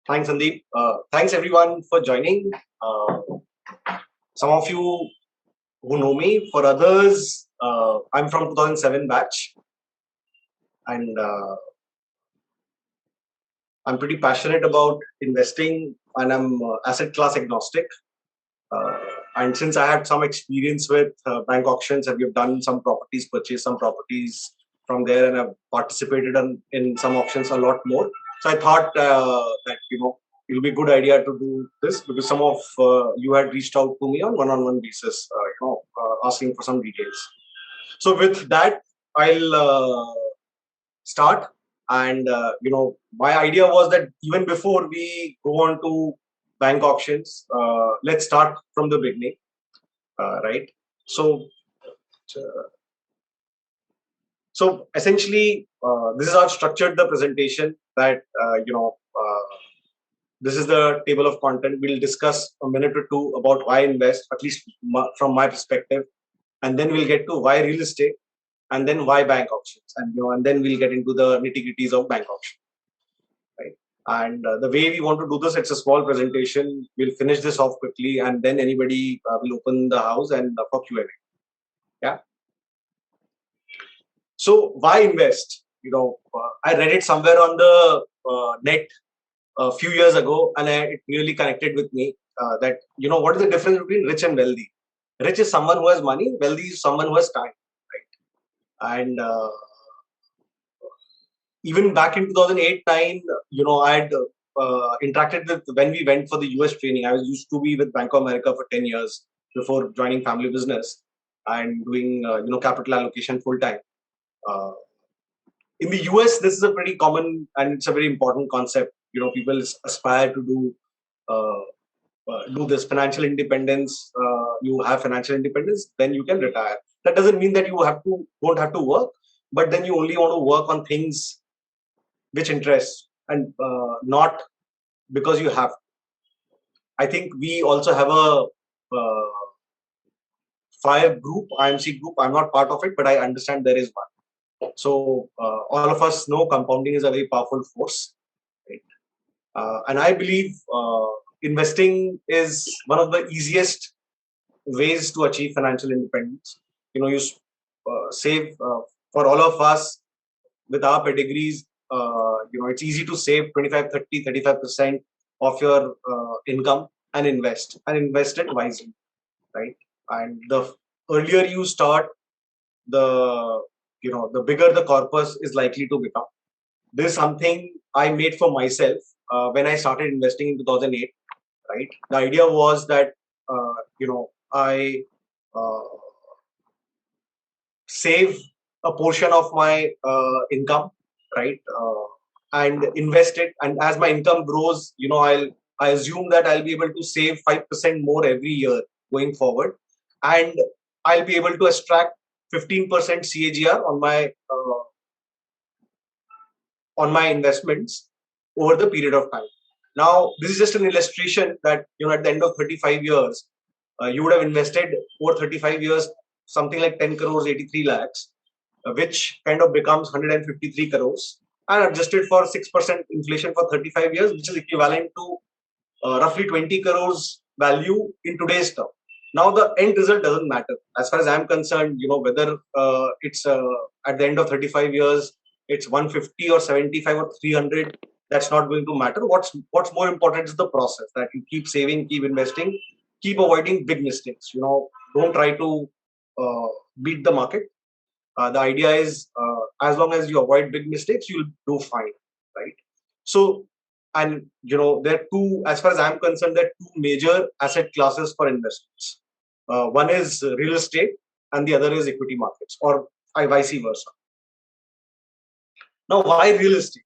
Thanks, Sandeep. Thanks everyone for joining. Some of you who know me, for others, I'm from 2007 batch, and I'm pretty passionate about investing, and I'm asset class agnostic. Uh, and since I had some experience with bank auctions, and we've done some properties, purchased some properties from there, and I've participated in some auctions a lot more. So I thought that it'll be a good idea to do this because some of you had reached out to me on one-on-one basis, asking for some details. So with that, I'll start. And my idea was that even before we go on to bank auctions, let's start from the beginning, right? So, uh, so essentially, this is how I've structured the presentation. That this is the table of content. We'll discuss a minute or two about why invest, at least from my perspective, and then we'll get to why real estate, and then why bank auctions, and then we'll get into the nitty-gritties of bank auction, right? And the way we want to do this, it's a small presentation. We'll finish this off quickly, and then anybody will open the house and for Q&A. Yeah. So why invest? I read it somewhere on the net a few years ago, and it really connected with me. That what is the difference between rich and wealthy? Rich is someone who has money. Wealthy is someone who has time, right? And even back in 2008-9, I had interacted with when we went for the US training. I was used to be with Bank of America for 10 years before joining family business and doing capital allocation full time. Uh, in the US, this is a pretty common and it's a very important concept. People aspire to do this financial independence. You have financial independence, then you can retire. That doesn't mean that you don't have to work, but then you only want to work on things which interest and not because you have. I think we also have a fire group, IMC group. I'm not part of it, but I understand there is one. So all of us know compounding is a very powerful force, right? And I believe investing is one of the easiest ways to achieve financial independence. You save for all of us with our pedigrees. It's easy to save 25, 30, 35% of your income and invest it wisely, right? And the earlier you start, the bigger the corpus is likely to become. This is something I made for myself when I started investing in 2008, right? The idea was that I save a portion of my income, right, and invest it. And as my income grows, I assume that I'll be able to save 5% more every year going forward, and I'll be able to extract 15% CAGR on my investments over the period of time. Now, this is just an illustration that at the end of 35 years, you would have invested over 35 years something like 10 crores, 83 lakhs, which kind of becomes 153 crores, and adjusted for 6% inflation for 35 years, which is equivalent to roughly 20 crores value in today's term. Now, the end result doesn't matter. As far as I'm concerned, whether it's at the end of 35 years, it's 150 or 75 or 300, that's not going to matter. What's more important is the process, that you keep saving, keep investing, keep avoiding big mistakes. Don't try to beat the market. The idea is as long as you avoid big mistakes, you'll do fine, right? So, and there are two, as far as I'm concerned, there are two major asset classes for investments. One is real estate, and the other is equity markets, or vice versa. Now, why real estate?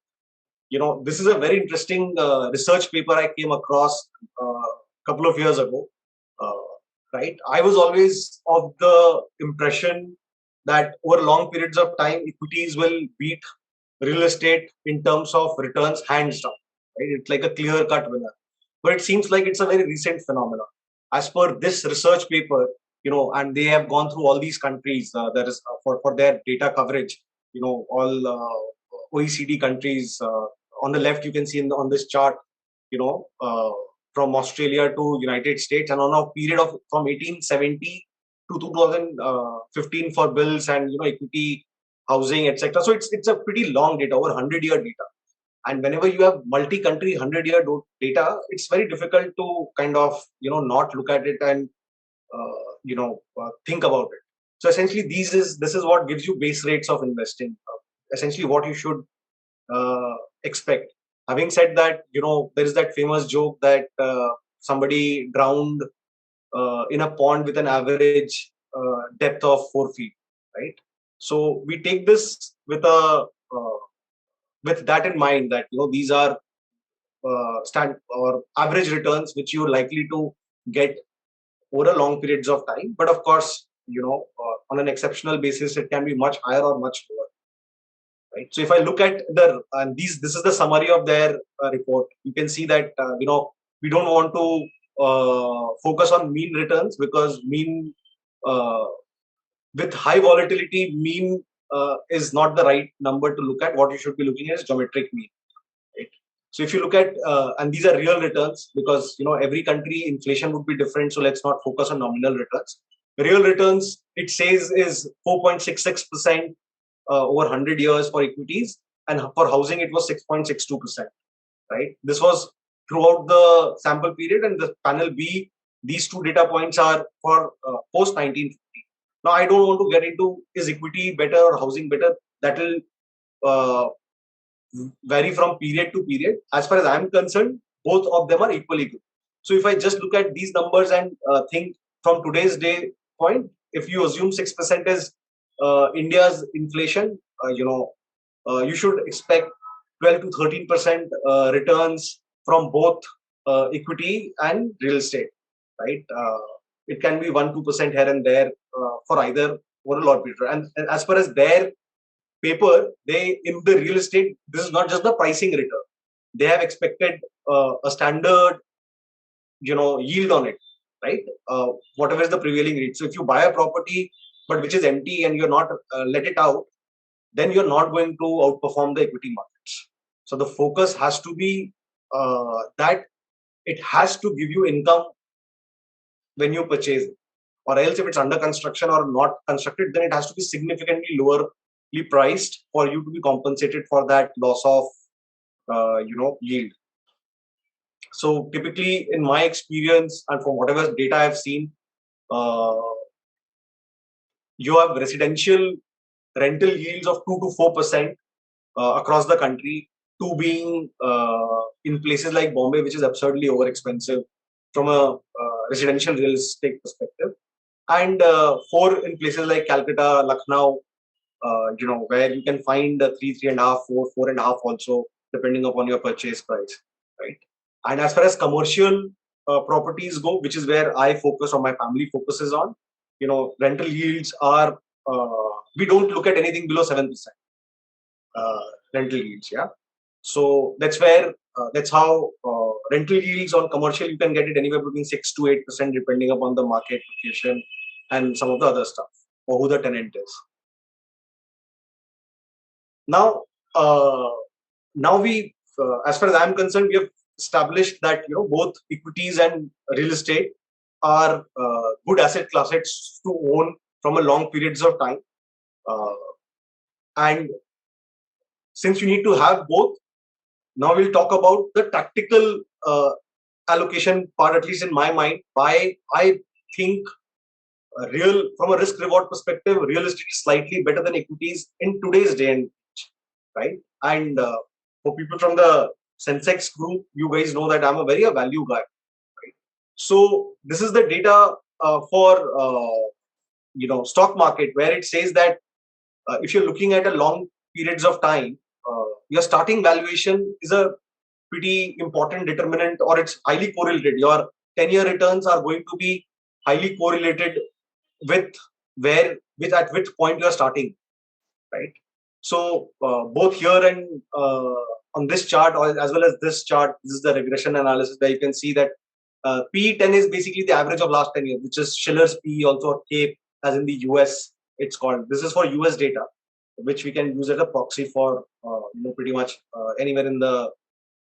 This is a very interesting research paper I came across a couple of years ago. Right, I was always of the impression that over long periods of time, equities will beat real estate in terms of returns hands down. Right? It's like a clear-cut winner. But it seems like it's a very recent phenomenon. As per this research paper, and they have gone through all these countries that is for their data coverage. All OECD countries. On the left, you can see on this chart from Australia to United States, and on a period of from 1870 to 2015 for bills and equity, housing, etc. So it's a pretty long data, over 100-year data. And whenever you have multi-country 100-year data, it's very difficult to kind of not look at it and think about it. So essentially, this is what gives you base rates of investing. Essentially, what you should expect. Having said that, there is that famous joke that somebody drowned in a pond with an average depth of 4 feet, right? So we take this with that in mind, that these are stand or average returns which you're likely to get over a long periods of time. But of course, on an exceptional basis, it can be much higher or much lower. Right. So if I look at this is the summary of their report. You can see that we don't want to focus on mean returns, because mean with high volatility, mean is not the right number to look at. What you should be looking at is geometric mean. Right. So if you look at and these are real returns, because every country inflation would be different. So let's not focus on nominal returns. Real returns, it says, is 4.66%. Over 100 years for equities, and for housing it was 6.62%. Right. This was throughout the sample period, and the panel B, these two data points are for post 1950. Now I don't want to get into is equity better or housing better. That will vary from period to period. As far as I am concerned, both of them are equally good. So if I just look at these numbers and think from today's day point, if you assume 6% is India's inflation, you should expect 12 to 13% returns from both equity and real estate, right? It can be 1-2% here and there for either over a lot period. And as far as their paper, they in the real estate, this is not just the pricing return. They have expected a standard, yield on it, right? Whatever is the prevailing rate. So if you buy a property but which is empty and you're not let it out, then you're not going to outperform the equity markets. So the focus has to be that it has to give you income when you purchase it, or else if it's under construction or not constructed, then it has to be significantly lowerly priced for you to be compensated for that loss of yield. So typically, in my experience and from whatever data I've seen, you have residential rental yields of 2 to 4% across the country. 2 being in places like Bombay, which is absurdly over expensive from a residential real estate perspective, and 4 in places like Calcutta, Lucknow, where you can find 3.5, 4.5 also, depending upon your purchase price, right? And as far as commercial properties go, which is where I focus or my family focuses on, rental yields are, we don't look at anything below 7% rental yields. Yeah. So that's where, that's how rental yields on commercial, you can get it anywhere between 6 to 8%, depending upon the market location and some of the other stuff, or who the tenant is. Now, we, as far as I'm concerned, we have established that both equities and real estate are good asset classes to own from a long periods of time, and since you need to have both, now we'll talk about the tactical allocation part. At least in my mind, why I think from a risk reward perspective, real estate is slightly better than equities in today's day and age, right? And for people from the Sensex group, you guys know that I'm a value guy, right? So this is the data for stock market, where it says that if you're looking at a long periods of time, your starting valuation is a pretty important determinant, or it's highly correlated. Your 10-year returns are going to be highly correlated with at which point you are starting, right? So both here and on this chart, or as well as this chart, this is the regression analysis, where you can see that P10 is basically the average of last 10 years, which is Shiller's P, also CAPE, as in the US it's called. This is for US data, which we can use as a proxy for pretty much anywhere in the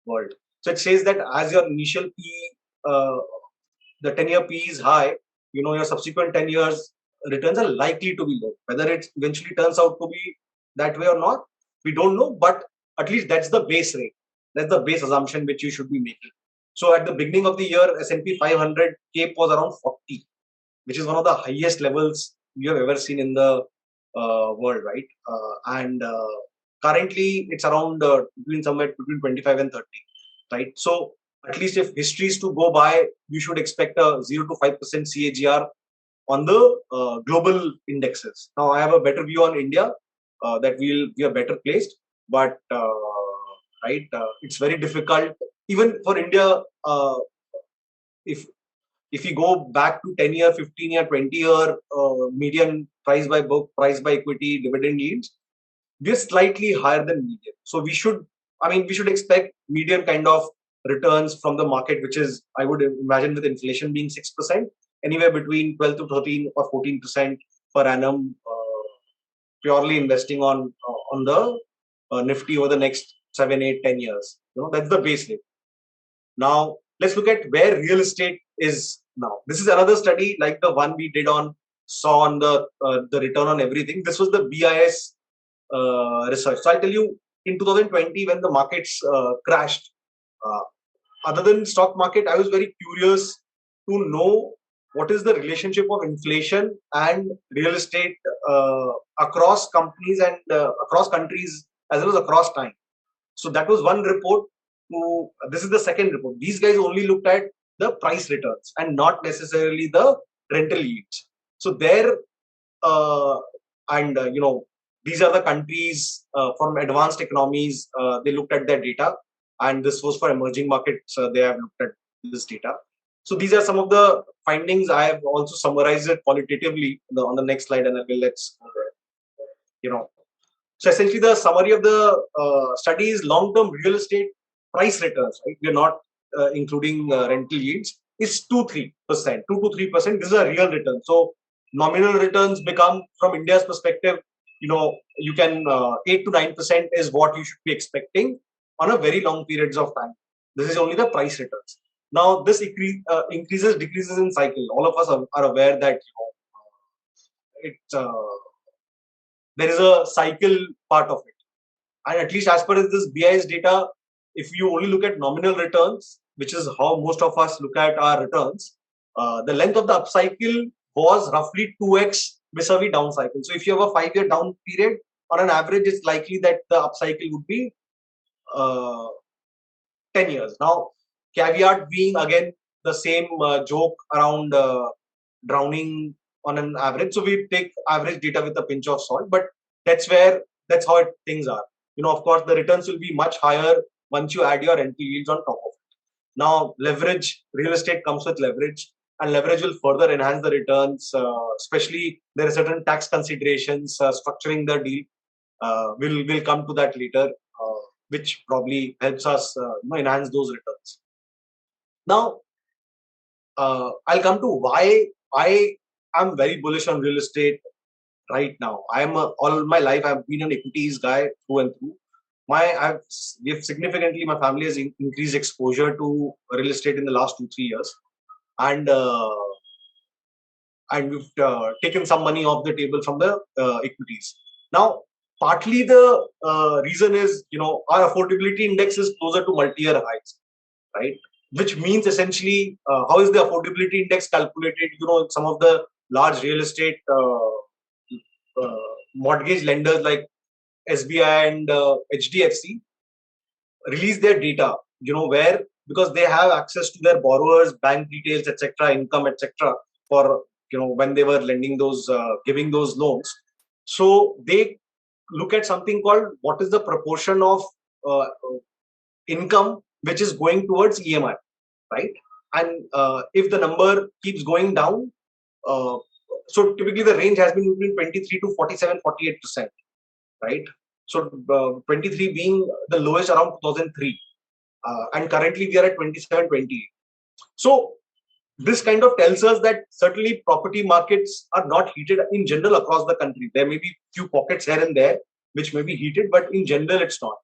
world. So it says that as your initial P, the 10-year P is high, your subsequent 10 years returns are likely to be low. Whether it eventually turns out to be that way or not, we don't know. But at least that's the base rate. That's the base assumption which you should be making. So at the beginning of the year, S&P 500 CAPE was around 40, which is one of the highest levels you have ever seen in the world, right? And currently it's around somewhere between 25 and 30, right? So at least if history is to go by, you should expect a 0 to 5% CAGR on the global indexes. Now I have a better view on India, that we'll be a better placed, but it's very difficult even for India. If if you go back to 10-year, 15-year, 20-year median price by book, price by equity, dividend yields, we're slightly higher than median. So we should expect median kind of returns from the market, which is, I would imagine, with inflation being 6%, anywhere between 12 to 13 or 14% per annum, purely investing on the Nifty over the next 7, 8, 10 years. That's the base rate. Now, let's look at where real estate is now. This is another study like the one we did saw on the return on everything. This was the BIS research. So I'll tell you, in 2020, when the markets crashed, uh, other than stock market, I was very curious to know what is the relationship of inflation and real estate across companies and across countries as well as across time. So that was one report. This is the second report. These guys only looked at the price returns and not necessarily the rental yields. So there, and these are the countries from advanced economies. They looked at their data, and this was for emerging markets. They have looked at this data. So these are some of the findings. I have also summarized it qualitatively on the next slide, and I will So essentially, the summary of the study is long-term real estate price returns. Right, we are not including rental yields. Is 2-3%, 2 to 3%. This is a real return. So nominal returns become, from India's perspective, you can 8 to 9% is what you should be expecting on a very long periods of time. This is only the price returns. Now this increases, decreases in cycle. All of us are aware that there is a cycle part of it. And at least as per this BIS data, if you only look at nominal returns, which is how most of us look at our returns, the length of the upcycle was roughly 2x vis-a-vis down cycle. So if you have a 5-year down period, on an average, it's likely that the upcycle would be 10 years. Now, caveat being again the same joke around drowning on an average. So we take average data with a pinch of salt, but that's how things are. Of course, the returns will be much higher once you add your rental yields on top of it. Now, leverage, real estate comes with leverage, and leverage will further enhance the returns. Especially there are certain tax considerations structuring the deal. We'll come to that later, which probably helps us enhance those returns. Now, I'll come to why I am very bullish on real estate right now. All my life I've been an equities guy through and through. We've significantly, my family has increased exposure to real estate in the last 2-3 years, and we've taken some money off the table from the equities. Now, partly the reason is our affordability index is closer to multi-year highs, right? Which means essentially, how is the affordability index calculated? Some of the large real estate mortgage lenders like SBI and HDFC release their data, because they have access to their borrowers' bank details, etc., income, etc., for when they were lending those, giving those loans. So they look at something called what is the proportion of income which is going towards EMI, right? And if the number keeps going down, so typically the range has been between 23 to 47, 48%, right? So 23 being the lowest around 2003, and currently we are at 27, 28. So this kind of tells us that certainly property markets are not heated in general across the country. There may be few pockets here and there which may be heated, but in general it's not.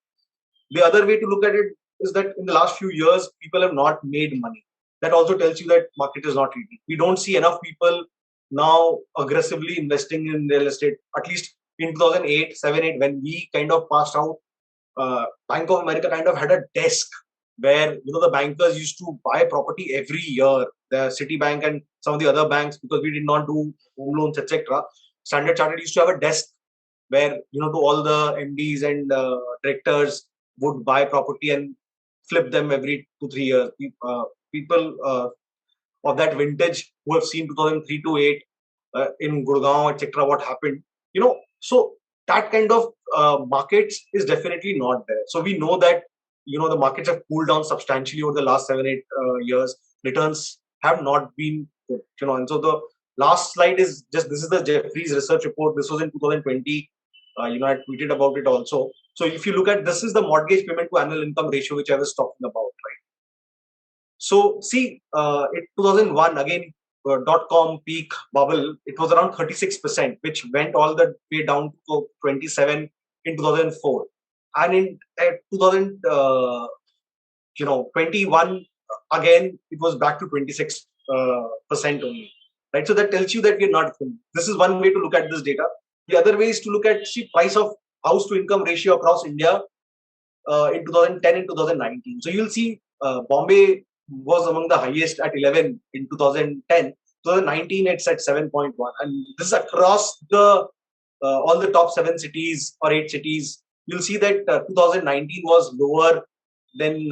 The other way to look at it is that in the last few years, people have not made money. That also tells you that market is not reading. We don't see enough people now aggressively investing in real estate. At least in 2008, 7, 8, when we kind of passed out, Bank of America kind of had a desk where the bankers used to buy property every year. The Citibank and some of the other banks, because we did not do home loans, etc. Standard Chartered used to have a desk where to all the MDs and directors would buy property and flip them every 2 3 years. People of that vintage who have seen 2003 to 8 in Gurgaon, etc. What happened? So that kind of markets is definitely not there. So we know that the markets have cooled down substantially over the last 7 8 years. Returns have not been good. And so the last slide is just, this is the Jeffries research report. This was in 2020. I tweeted about it also. So if you look at, this is the mortgage payment to annual income ratio, which I was talking about, right? So see, in 2001, again, dot-com peak bubble, it was around 36%, which went all the way down to 27 in 2004. And in 2021, again, it was back to 26% only, right? So that tells you that we're not full. This is one way to look at this data. The other way is to look at price of house to income ratio across India in 2010 and 2019. So you'll see Bombay was among the highest at 11 in 2010. 2019 it's at 7.1, and this is across the all the top 7 cities or 8 cities. You'll see that 2019 was lower than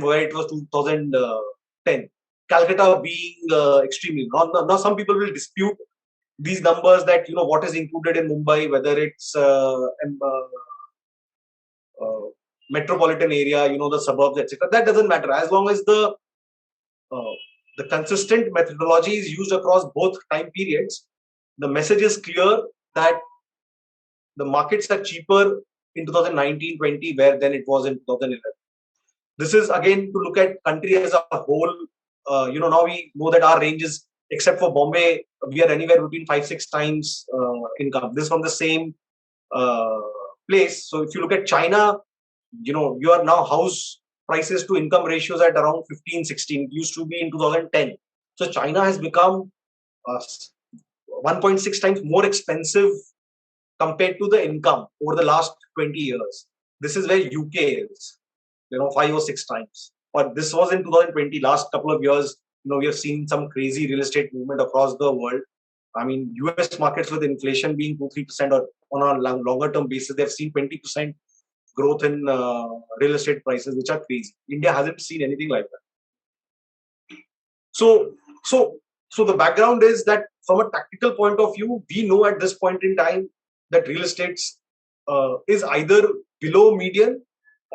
where it was 2010. Calcutta being extremely. Now some people will dispute these numbers, that what is included in Mumbai, whether it's metropolitan area, the suburbs, etc. That doesn't matter, as long as the consistent methodology is used across both time periods. The message is clear that the markets are cheaper in 2019-20 than it was in 2011. This is again to look at country as a whole. Now we know that our range is, except for Bombay, we are anywhere between 5-6 times income. This from the same place. So if you look at China, your now house prices to income ratios at around 15-16. It used to be in 2010. So China has become 1.6 times more expensive compared to the income over the last 20 years. This is where UK is, 5 or 6 times. But this was in 2020. Last couple of years, we have seen some crazy real estate movement across the world. I mean, US markets with inflation being 2-3%, or on a longer term basis, they've seen 20% growth in real estate prices, which are crazy. India hasn't seen anything like that. So the background is that from a tactical point of view, we know at this point in time that real estate is either below median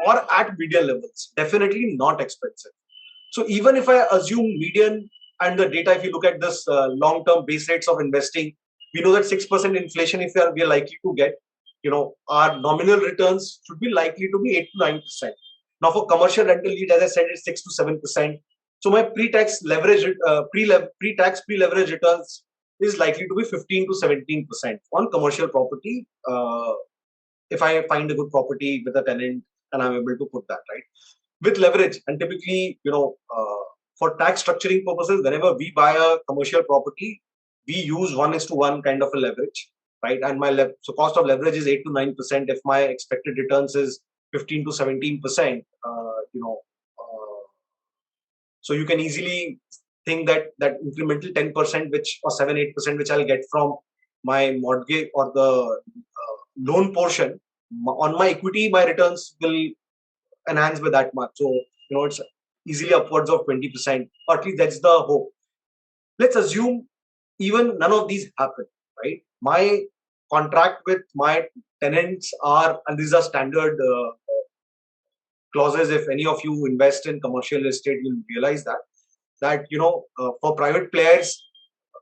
or at median levels. Definitely not expensive. So even if I assume median, and the data, if you look at this long-term base rates of investing, we know that 6% inflation, if we are likely to get, our nominal returns should be likely to be 8-9%. Now for commercial rental yield, as I said, it's 6-7%. So my pre-tax leverage, pre-leverage returns is likely to be 15-17% on commercial property. If I find a good property with a tenant and I'm able to put that, right? With leverage, and typically, for tax structuring purposes, whenever we buy a commercial property, we use 1:1 kind of a leverage, right? And so cost of leverage is 8-9%. If my expected returns is 15-17%, so you can easily think that incremental 10%, or 7-8%, which I'll get from my mortgage or the loan portion on my equity, my returns will enhance by that much. So it's easily upwards of 20%, or at least that's the hope. Let's assume even none of these happen, right? My contract with my tenants are, and these are standard clauses. If any of you invest in commercial real estate, you'll realize that for private players,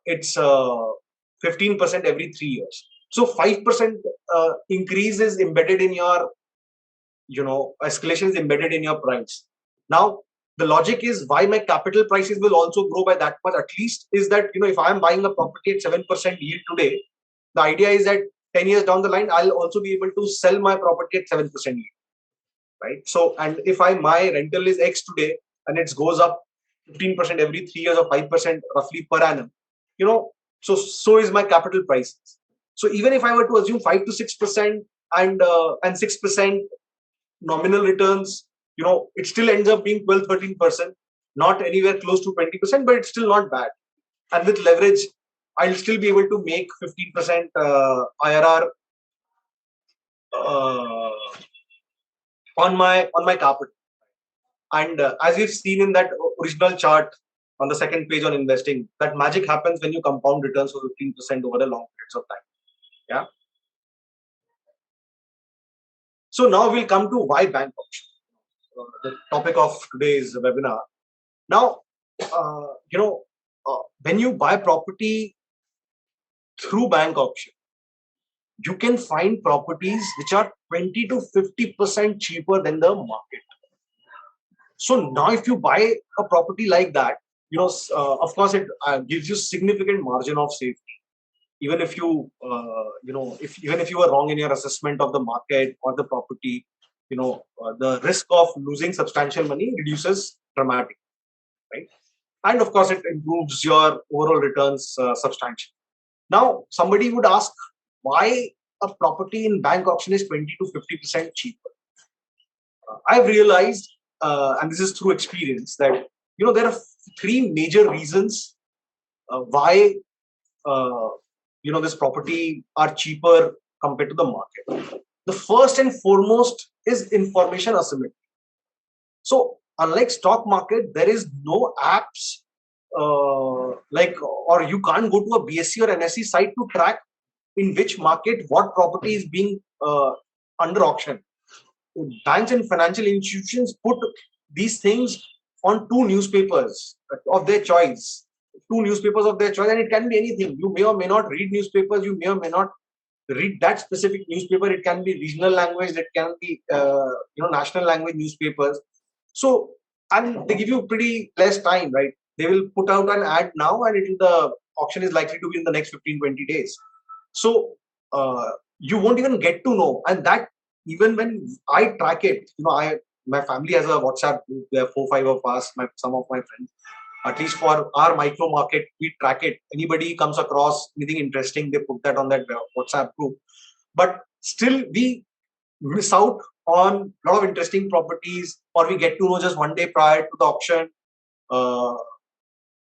it's 15% every 3 years. So 5% increase is embedded in your, escalation is embedded in your price. Now, the logic is why my capital prices will also grow by that much, at least, is that, if I am buying a property at 7% yield today, the idea is that 10 years down the line, I'll also be able to sell my property at 7% yield, right? So, and if my rental is X today and it goes up 15% every 3 years or 5% roughly per annum, so is my capital prices. So even if I were to assume 5 to 6% and 6% nominal returns, it still ends up being 12-13%, not anywhere close to 20%, but it's still not bad. And with leverage, I'll still be able to make 15% IRR uh, on my capital. And as you've seen in that original chart on the second page on investing, that magic happens when you compound returns for 15% over a long periods of time. Yeah. So now we'll come to why bank option, the topic of today's webinar. Now, when you buy property through bank option, you can find properties which are 20 to 50% cheaper than the market. So now if you buy a property like that, of course it gives you significant margin of safety. Even if even if you are wrong in your assessment of the market or the property, the risk of losing substantial money reduces dramatically, right? And of course, it improves your overall returns substantially. Now, somebody would ask why a property in bank auction is 20 to 50% cheaper. I've realized, and this is through experience, that there are three major reasons why this property are cheaper compared to the market. The first and foremost is information asymmetry. So unlike stock market, there is no apps or you can't go to a BSE or NSE site to track in which market what property is being under auction. Banks and financial institutions put these things on two newspapers of their choice. And it can be anything. You may or may not read newspapers. You may or may not read that specific newspaper. It can be regional language. It can be national language newspapers. So, and they give you pretty less time, right? They will put out an ad now, and the auction is likely to be in the next 15-20 days. So you won't even get to know. And that, even when I track it, my family has a WhatsApp group. There are 4-5 of us, some of my friends. At least for our micro market, we track it. Anybody comes across anything interesting, they put that on that WhatsApp group. But still, we miss out on a lot of interesting properties, or we get to know just one day prior to the auction,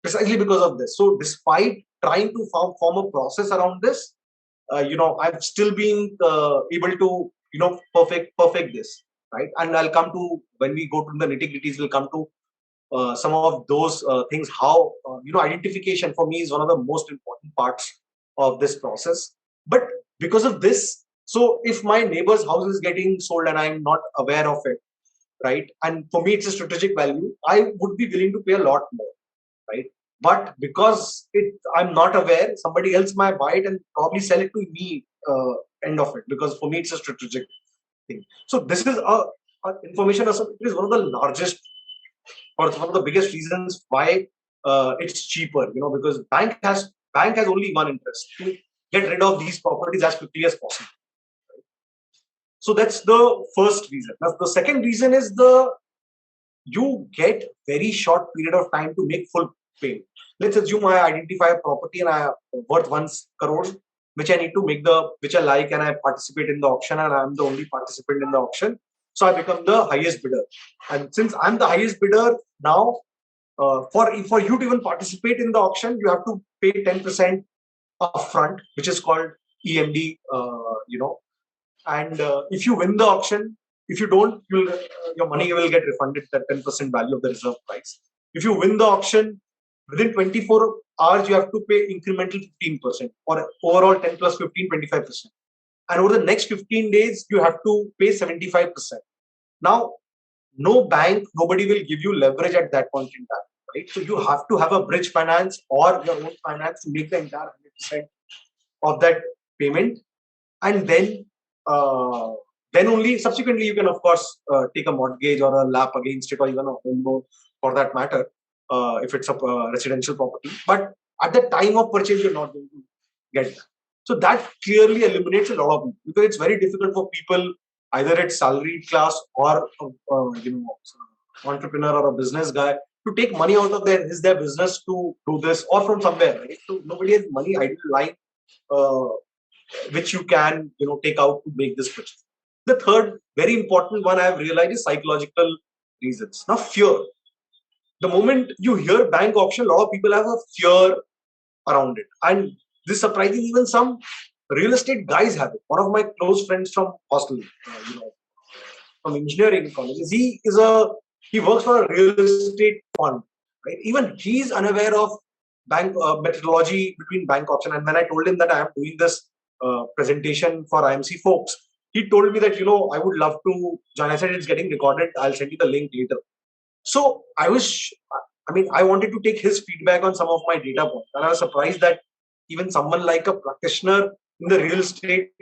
precisely because of this. So despite trying to form a process around this, I've still been able to perfect this, right? And I'll come to, when we go to the nitty-gritties, we'll come to some of those things. How identification for me is one of the most important parts of this process. But because of this, so if my neighbor's house is getting sold and I'm not aware of it, right, and for me it's a strategic value, I would be willing to pay a lot more, right? But because I'm not aware, somebody else might buy it and probably sell it to me end of it, because for me it's a strategic thing. So this is information asymmetry is one of the largest or one of the biggest reasons why it's cheaper, because bank has only one interest: to get rid of these properties as quickly as possible. Right? So that's the first reason. Now, the second reason is you get very short period of time to make full payment. Let's assume I identify a property and I worth 1 crore, which I need to make which I like, and I participate in the auction, and I'm the only participant in the auction. So I become the highest bidder. And since I'm the highest bidder now, for you to even participate in the auction, you have to pay 10% upfront, which is called EMD. And if you win the auction, if you don't, your money will get refunded at 10% value of the reserve price. If you win the auction, within 24 hours, you have to pay incremental 15%, or overall 10 plus 15, 25%. And over the next 15 days, you have to pay 75%. Now, no bank, nobody will give you leverage at that point in time, right? So you have to have a bridge finance or your own finance to make the entire 100% of that payment. And then only subsequently you can, of course, take a mortgage or a lap against it, or even a home loan for that matter, if it's a residential property. But at the time of purchase, you're not going to get that. So that clearly eliminates a lot of people, because it's very difficult for people either it's salaried class or entrepreneur or a business guy, to take money out of their business to do this, or from somewhere, right? So nobody has money idle lying, uh, which you can take out to make this purchase. The third very important one I have realized is psychological reasons. Now, fear. The moment you hear bank auction, a lot of people have a fear around it, and this surprising, even some real estate guys have it. One of my close friends from hostel, from engineering colleges, he works for a real estate fund, right? Even he's unaware of bank methodology between bank auction. And when I told him that I am doing this presentation for IMC folks, he told me that I would love to join. I said it's getting recorded. I'll send you the link later. So I wanted to take his feedback on some of my data points, and I was surprised that even someone like a practitioner in the real estate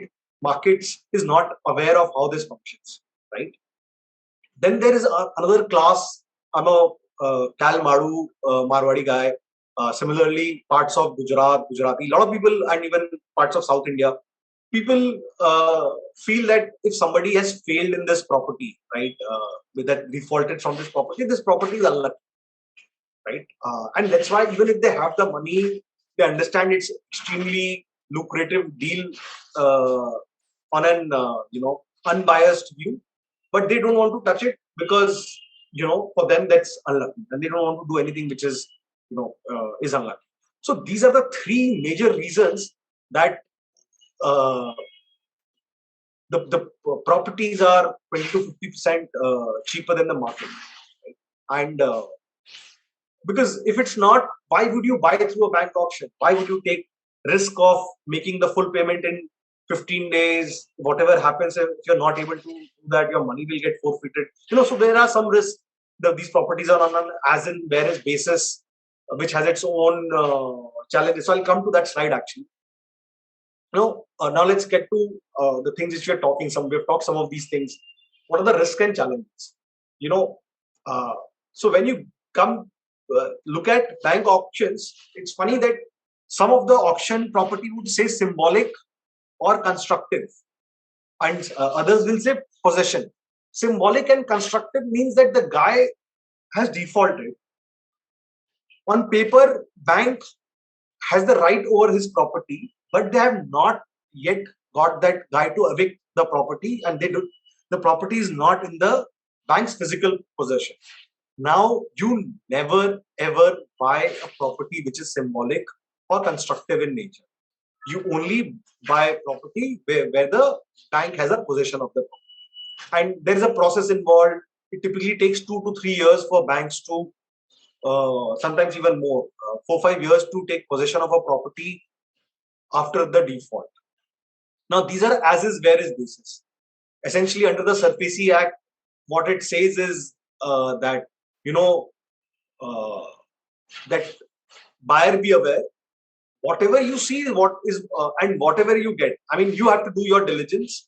markets is not aware of how this functions, right? Then there is another class. I'm a Kal Madu Marwadi guy. Similarly, parts of Gujarati, a lot of people, and even parts of South India, people feel that if somebody has failed in this property, right, with that defaulted from this property is unlucky, right? And that's why even if they have the money, they understand it's extremely lucrative deal on an unbiased view, but they don't want to touch it because for them that's unlucky, and they don't want to do anything which is is unlucky. So these are the three major reasons that the properties are 20 to 50% cheaper than the market, right? And because if it's not, why would you buy through a bank auction? Why would you take risk of making the full payment in 15 days? Whatever happens, if you're not able to do that, your money will get forfeited. So there are some risks. These properties are on an as in whereas basis, which has its own challenges. So I'll come to that slide actually. Now let's get to the things which we've talked some of these things. What are the risks and challenges? So when you come look at bank auctions, it's funny that some of the auction property would say symbolic or constructive, and others will say possession. Symbolic and constructive means that the guy has defaulted. On paper, bank has the right over his property, but they have not yet got that guy to evict the property, and the property is not in the bank's physical possession. Now, you never ever buy a property which is symbolic or constructive in nature. You only buy property where the bank has a possession of the property. And there is a process involved. It typically takes 2 to 3 years for banks to, sometimes even more, 4-5 years to take possession of a property after the default. Now, these are as is, where is basis. Essentially, under the SARFAESI Act, what it says is that that buyer be aware, whatever you see, what is and whatever you get. I mean, you have to do your diligence.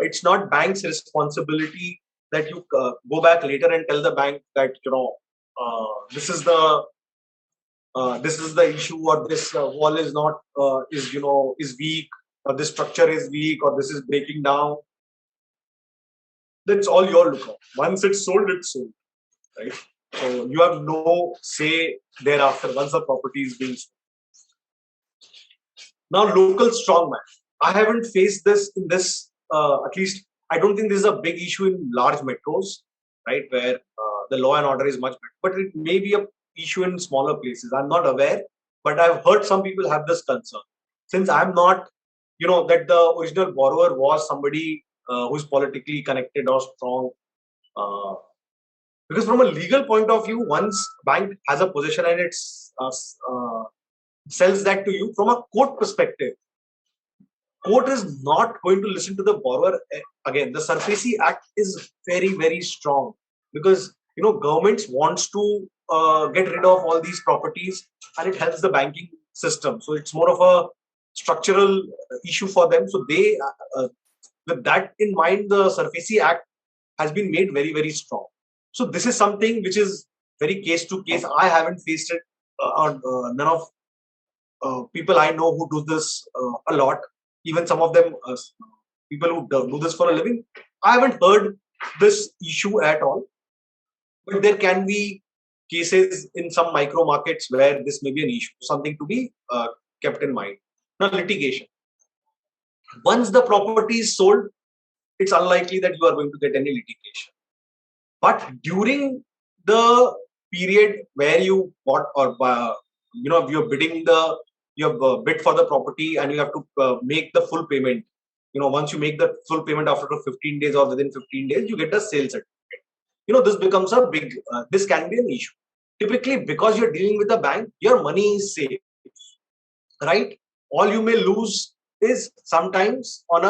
It's not bank's responsibility that you go back later and tell the bank that this is the issue, or this wall is not is weak, or this structure is weak, or this is breaking down. That's all your lookout. Once it's sold, right? So you have no say thereafter once the property is being sold. Now, local strongman. I haven't faced this in this, at least I don't think this is a big issue in large metros, right, where the law and order is much better. But it may be a issue in smaller places. I'm not aware, but I've heard some people have this concern. Since I'm not, that the original borrower was somebody who's politically connected or strong. Because from a legal point of view, once bank has a possession and it sells that to you, from a court perspective, court is not going to listen to the borrower. Again, the SARFAESI Act is very, very strong because governments wants to get rid of all these properties, and it helps the banking system. So it's more of a structural issue for them. So they, with that in mind, the SARFAESI Act has been made very, very strong. So this is something which is very case to case. I haven't faced it. None of people I know who do this a lot. Even some of them people who do this for a living. I haven't heard this issue at all, but there can be cases in some micro markets where this may be an issue, something to be kept in mind. Now, litigation. Once the property is sold, it's unlikely that you are going to get any litigation. But during the period where you bought or you're bidding you have bid for the property and you have to make the full payment. Once you make the full payment after 15 days or within 15 days, you get a sale certificate. This becomes a big. This can be an issue. Typically, because you're dealing with a bank, your money is safe, right? All you may lose is sometimes on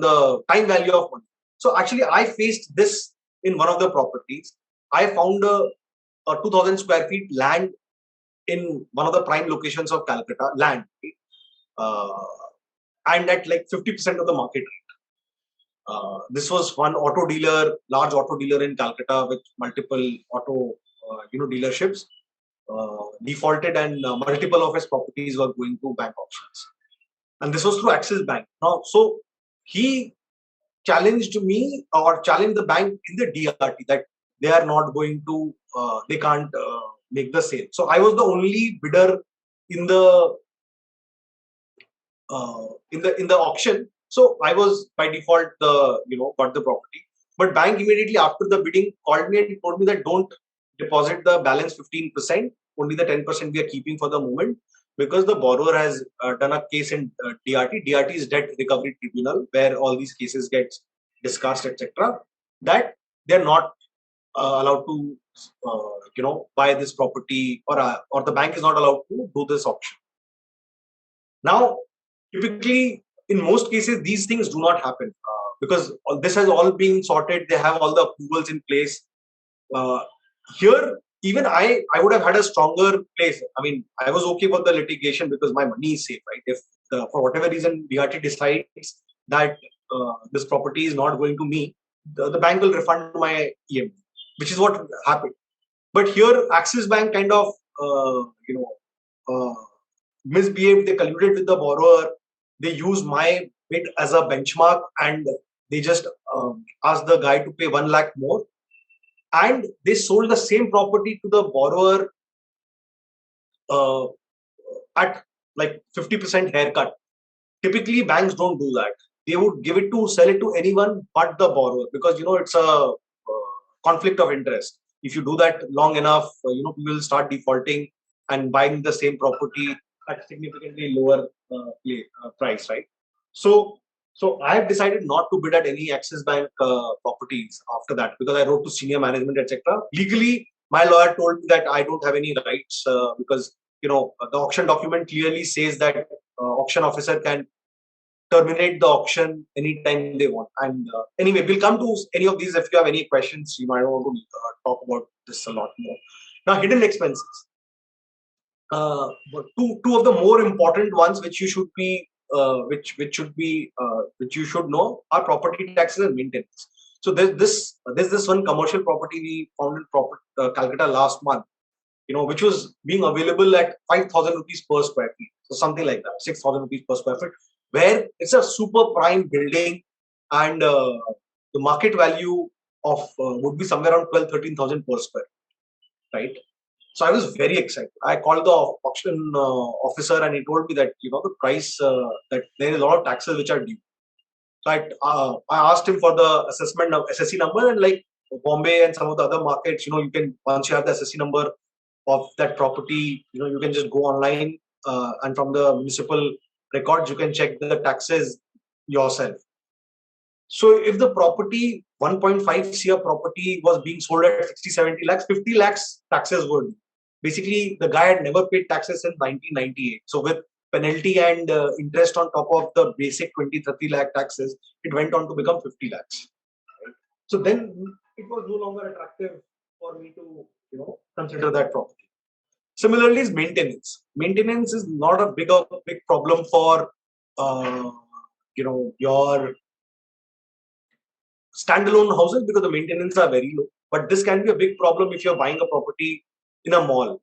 the time value of money. So actually, I faced this in one of the properties. I found a 2,000 square feet land in one of the prime locations of Calcutta, land, and at like 50% of the market rate. This was one large auto dealer in Calcutta with multiple auto dealerships, defaulted, and multiple of his properties were going to bank auctions. And this was through Axis Bank. Now, so he challenged me or challenged the bank in the DRT that they are not going to, they can't make the sale. So I was the only bidder in the auction. So I was by default got the property. But bank immediately after the bidding called me and told me that don't deposit the balance 15%. Only the 10% we are keeping for the moment, because the borrower has done a case in DRT. DRT is Debt Recovery Tribunal, where all these cases get discussed, etc. That they're not allowed to, buy this property, or the bank is not allowed to do this auction. Now, typically, in most cases, these things do not happen because this has all been sorted. They have all the approvals in place. Here, even I would have had a stronger place. I mean, I was okay with the litigation because my money is safe, right? If for whatever reason DRT decides that this property is not going to me, the bank will refund my EMD, which is what happened. But here, Axis Bank kind of, misbehaved. They colluded with the borrower. They used my bid as a benchmark, and they just asked the guy to pay 1 lakh more. And they sold the same property to the borrower at like 50% haircut. Typically, banks don't do that. They would sell it to anyone but the borrower, because it's a conflict of interest. If you do that long enough, people will start defaulting and buying the same property at significantly lower price, right? So I have decided not to bid at any Axis Bank properties after that, because I wrote to senior management, etc. Legally, my lawyer told me that I don't have any rights because the auction document clearly says that auction officer can terminate the auction anytime they want. And anyway, we'll come to any of these. If you have any questions, you might want to talk about this a lot more. Now, hidden expenses. Two of the more important ones, which you should be which you should know, are property taxes and maintenance. So there's this one commercial property we found in Calcutta last month, which was being available at 5,000 rupees per square feet, so something like that, 6,000 rupees per square feet, where it's a super prime building, and the market value of would be somewhere around 12,000-13,000 per square, right? So I was very excited. I called the auction officer, and he told me that the price that there is a lot of taxes which are due. So I asked him for the SSC number, and like Bombay and some of the other markets, you can, once you have the SSC number of that property, you can just go online and from the municipal records you can check the taxes yourself. So if the property 1.5 CR property was being sold at 60-70 lakhs, 50 lakhs taxes were due. Basically, the guy had never paid taxes since 1998. So with penalty and interest on top of the basic 20-30 lakh taxes, it went on to become 50 lakhs. Right? So then it was no longer attractive for me to consider that property. Similarly, is maintenance. Maintenance is not a big problem for your standalone houses, because the maintenance are very low. But this can be a big problem if you're buying a property in a mall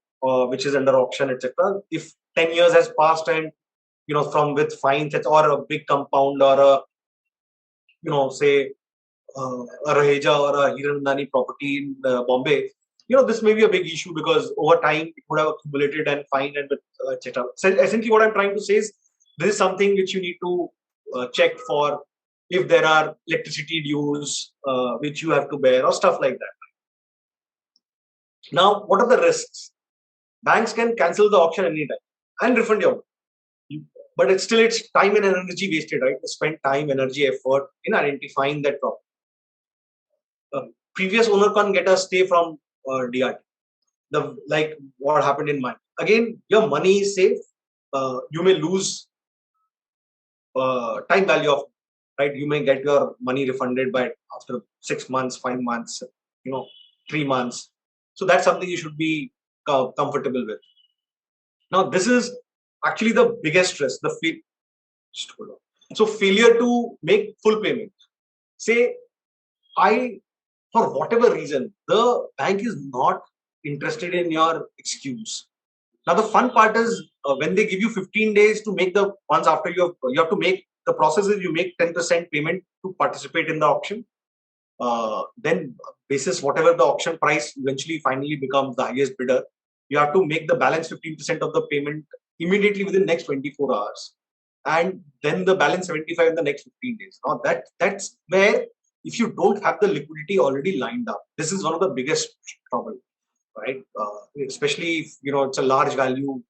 which is under auction, etc. If 10 years has passed and from with fines or a big compound or a, say a Raheja or a Hiranandani property in Bombay, this may be a big issue because over time it would have accumulated and fine and etc. So essentially, what I'm trying to say is this is something which you need to check for if there are electricity dues which you have to bear or stuff like that. Now, what are the risks? Banks can cancel the auction anytime and refund your money. But it's time and energy wasted, right? To spend time, energy, effort in identifying that problem. Previous owner can't get a stay from DRT. Like what happened in mine. Again, your money is safe. You may lose time value of, right? You may get your money refunded by after 6 months, 5 months, 3 months. So that's something you should be comfortable with. Now, this is actually the biggest risk. So failure to make full payment. Say, for whatever reason, the bank is not interested in your excuse. Now, the fun part is when they give you 15 days to make the once after you have to make the process is you make 10% payment to participate in the auction. Then, basis whatever the auction price eventually finally becomes the highest bidder, you have to make the balance 15% of the payment immediately within the next 24 hours, and then the balance 75 in the next 15 days. Now, that's where if you don't have the liquidity already lined up, this is one of the biggest trouble, right? Especially if it's a large value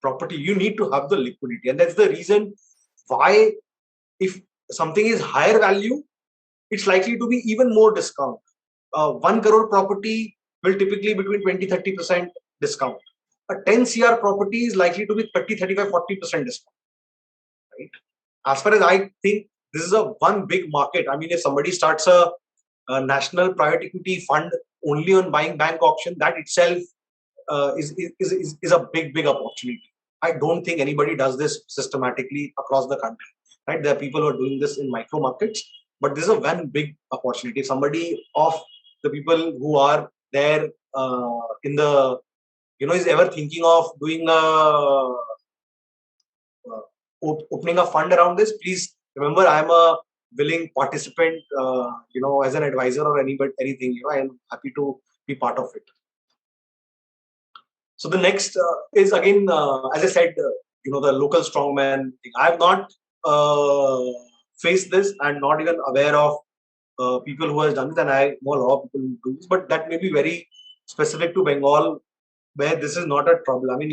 property, you need to have the liquidity, and that's the reason why if something is higher value, it's likely to be even more discount. 1 crore property will typically between 20-30% discount. A 10 CR property is likely to be 30-35-40% discount. Right? As far as I think, this is a one big market. I mean, if somebody starts a national private equity fund only on buying bank auction, that itself is a big opportunity. I don't think anybody does this systematically across the country. Right? There are people who are doing this in micro markets, but this is a one big opportunity. Somebody of the people who are there in the, is ever thinking of doing opening a fund around this, please remember I am a willing participant, as an advisor or anything, I am happy to be part of it. So the next is again, as I said, the local strongman thing. I have not faced this and not even aware of people who has done it, and I know a lot of people who do this, but that may be very specific to Bengal, where this is not a trouble. I mean,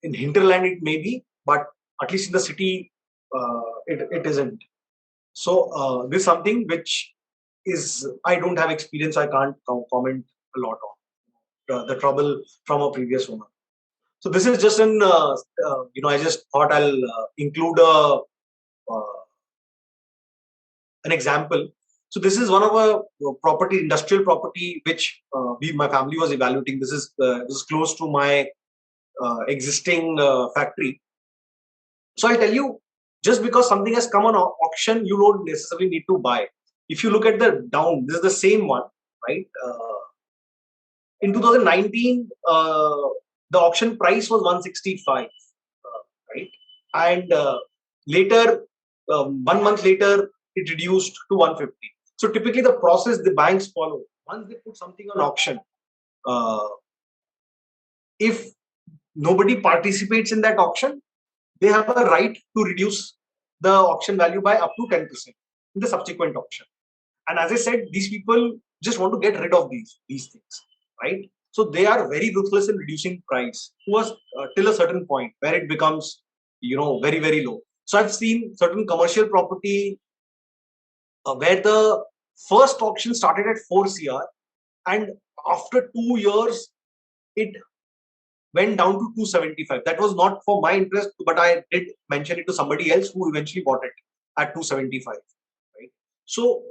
in hinterland it may be, but at least in the city, it isn't. So this is something which is I don't have experience. I can't comment a lot on the trouble from a previous owner. So this is just I just thought I'll include an example. So this is one of a industrial property, which my family was evaluating. This is close to my existing factory. So I'll tell you, just because something has come on auction, you don't necessarily need to buy. If you look at the down, this is the same one, right? In 2019, the auction price was 165, right? And later, 1 month later, it reduced to 150. So typically, the process the banks follow, once they put something on auction, if nobody participates in that auction, they have a right to reduce the auction value by up to 10% in the subsequent auction. And as I said, these people just want to get rid of these things, right? So they are very ruthless in reducing price till a certain point where it becomes, very, very low. So I've seen certain commercial property where the first auction started at 4 CR, and after 2 years, it went down to 275. That was not for my interest, but I did mention it to somebody else who eventually bought it at 275. Right. So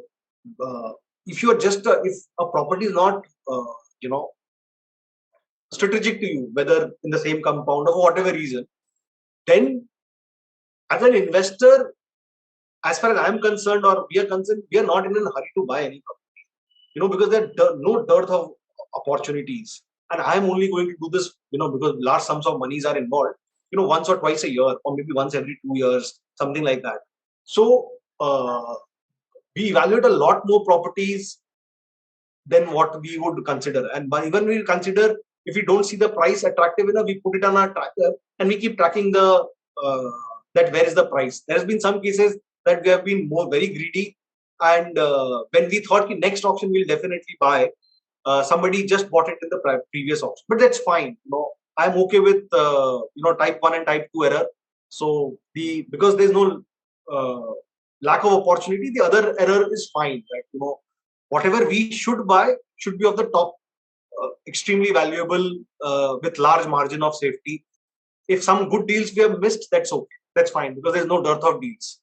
if you are if a property is not, strategic to you, whether in the same compound or for whatever reason, then as an investor, as far as I am concerned or we are concerned, we are not in a hurry to buy any property, because there are no dearth of opportunities. And I am only going to do this, because large sums of monies are involved. once or twice a year, or maybe once every 2 years, something like that. So we evaluate a lot more properties than what we would consider. And even we consider, if we don't see the price attractive enough, we put it on our tracker and we keep tracking the that where is the price. There has been some cases that we have been very greedy, and when we thought the next auction we'll definitely buy, somebody just bought it in the previous auction. But that's fine. I'm okay with type 1 and type 2 error. So because there's no lack of opportunity, the other error is fine, right? Whatever we should buy should be of the top, extremely valuable, with large margin of safety. If some good deals we have missed, that's okay. That's fine, because there's no dearth of deals.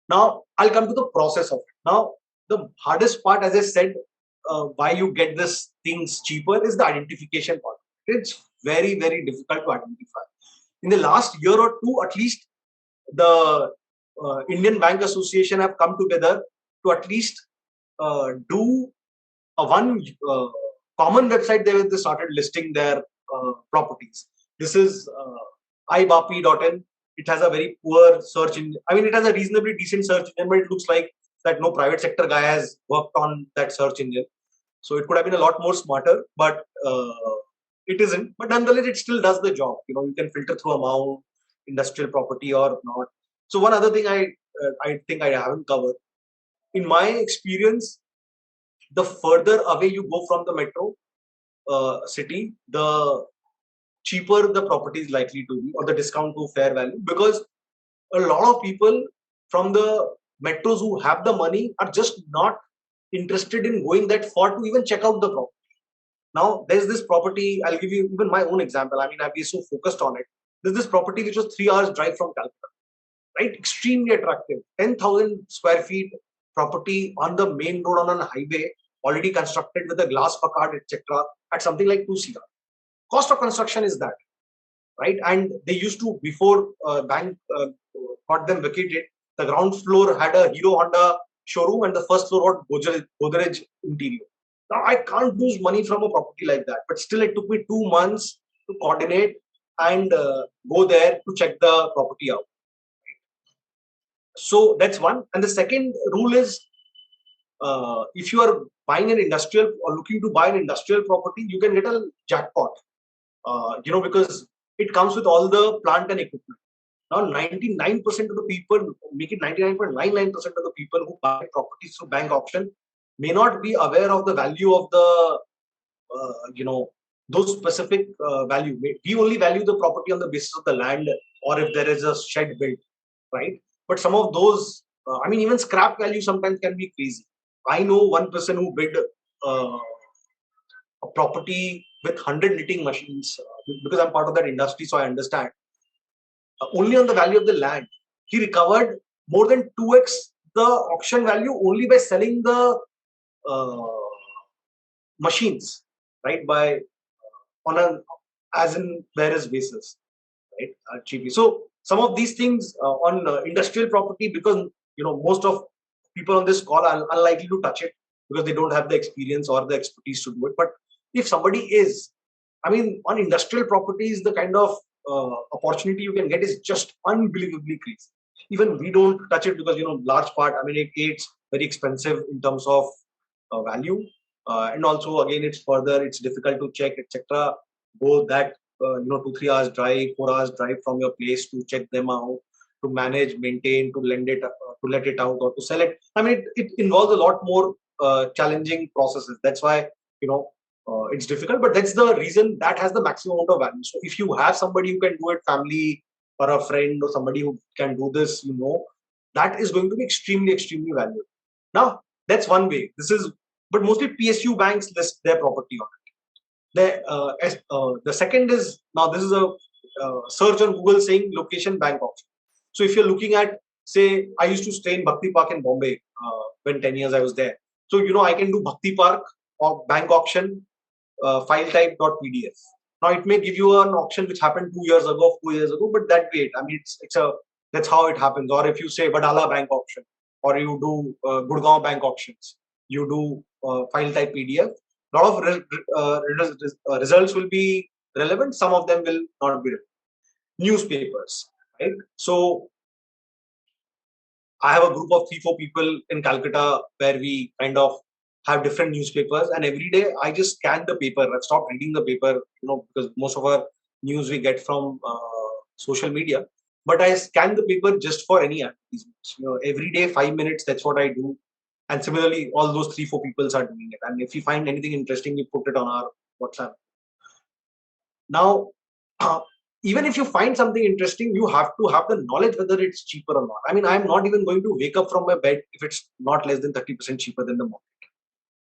Now, I'll come to the process of it. Now, the hardest part, as I said, why you get this things cheaper is the identification part. It's very, very difficult to identify. In the last year or two, at least, the Indian Bank Association have come together to at least do one common website. They started listing their properties. This is ibapi.in. It has a very poor search engine. I mean, it has a reasonably decent search engine, but it looks like that no private sector guy has worked on that search engine. So it could have been a lot more smarter, but it isn't. But nonetheless, it still does the job. You can filter through amount, industrial property or not. So one other thing I think I haven't covered. In my experience, the further away you go from the metro city, the cheaper the property is likely to be, or the discount to fair value, because a lot of people from the metros who have the money are just not interested in going that far to even check out the property. Now, there's this property, I'll give you even my own example. I mean, I've been so focused on it. There's this property which was 3 hours drive from Calcutta, right? Extremely attractive. 10,000 square feet property on the main road on a highway, already constructed with a glass facade, etc., at something like 2 CR. Cost of construction is that, right? And they used to, before bank got them vacated, the ground floor had a Hero Honda showroom and the first floor had Godrej interior. Now, I can't lose money from a property like that, but still it took me 2 months to coordinate and go there to check the property out. So that's one. And the second rule is, if you are buying an industrial or looking to buy an industrial property, you can get a jackpot, because it comes with all the plant and equipment. Now, 99% of the people, make it 99.99% of the people who buy properties through bank auction may not be aware of the value of the, those specific value. We only value the property on the basis of the land, or if there is a shed built, right? But some of those, even scrap value sometimes can be crazy. I know one person who bid a property with 100 knitting machines, because I'm part of that industry, so I understand. Only on the value of the land, he recovered more than 2x the auction value only by selling the machines, right? On an as in whereas basis, right? Cheaply. So some of these things on industrial property, because most of people on this call are unlikely to touch it because they don't have the experience or the expertise to do it. But if somebody is, on industrial properties, the kind of opportunity you can get is just unbelievably crazy. Even we don't touch it because large part, it's very expensive in terms of value, and also again it's difficult to check, etc. Go that 2-3 hours drive, 4 hours drive from your place to check them out, to manage, maintain, to lend it, to let it out, or to sell it. It involves a lot more challenging processes. That's why it's difficult, but that's the reason that has the maximum amount of value. So if you have somebody who can do it, family or a friend or somebody who can do this, that is going to be extremely, extremely valuable. Now, that's one way. But mostly PSU banks list their property on it. The second is, now this is a search on Google saying location bank auction. So if you're looking at, say, I used to stay in Bhakti Park in Bombay when 10 years I was there. So, I can do Bhakti Park or bank auction, file type.pdf. Now, it may give you an auction which happened 2 years ago, 4 years ago, but that way, that's how it happens. Or if you say Badala bank auction, or you do Gurgaon bank auctions, you do file type PDF. A lot of results will be relevant, some of them will not be relevant. Newspapers, right? So I have a group of 3-4 people in Calcutta where we kind of have different newspapers, and every day I just scan the paper. I've stopped reading the paper, because most of our news we get from social media. But I scan the paper just for any advertisements. Every day 5 minutes. That's what I do. And similarly, all those 3-4 people are doing it. And if you find anything interesting, we put it on our WhatsApp. Now, even if you find something interesting, you have to have the knowledge whether it's cheaper or not. I mean, I'm not even going to wake up from my bed if it's not less than 30% cheaper than the market,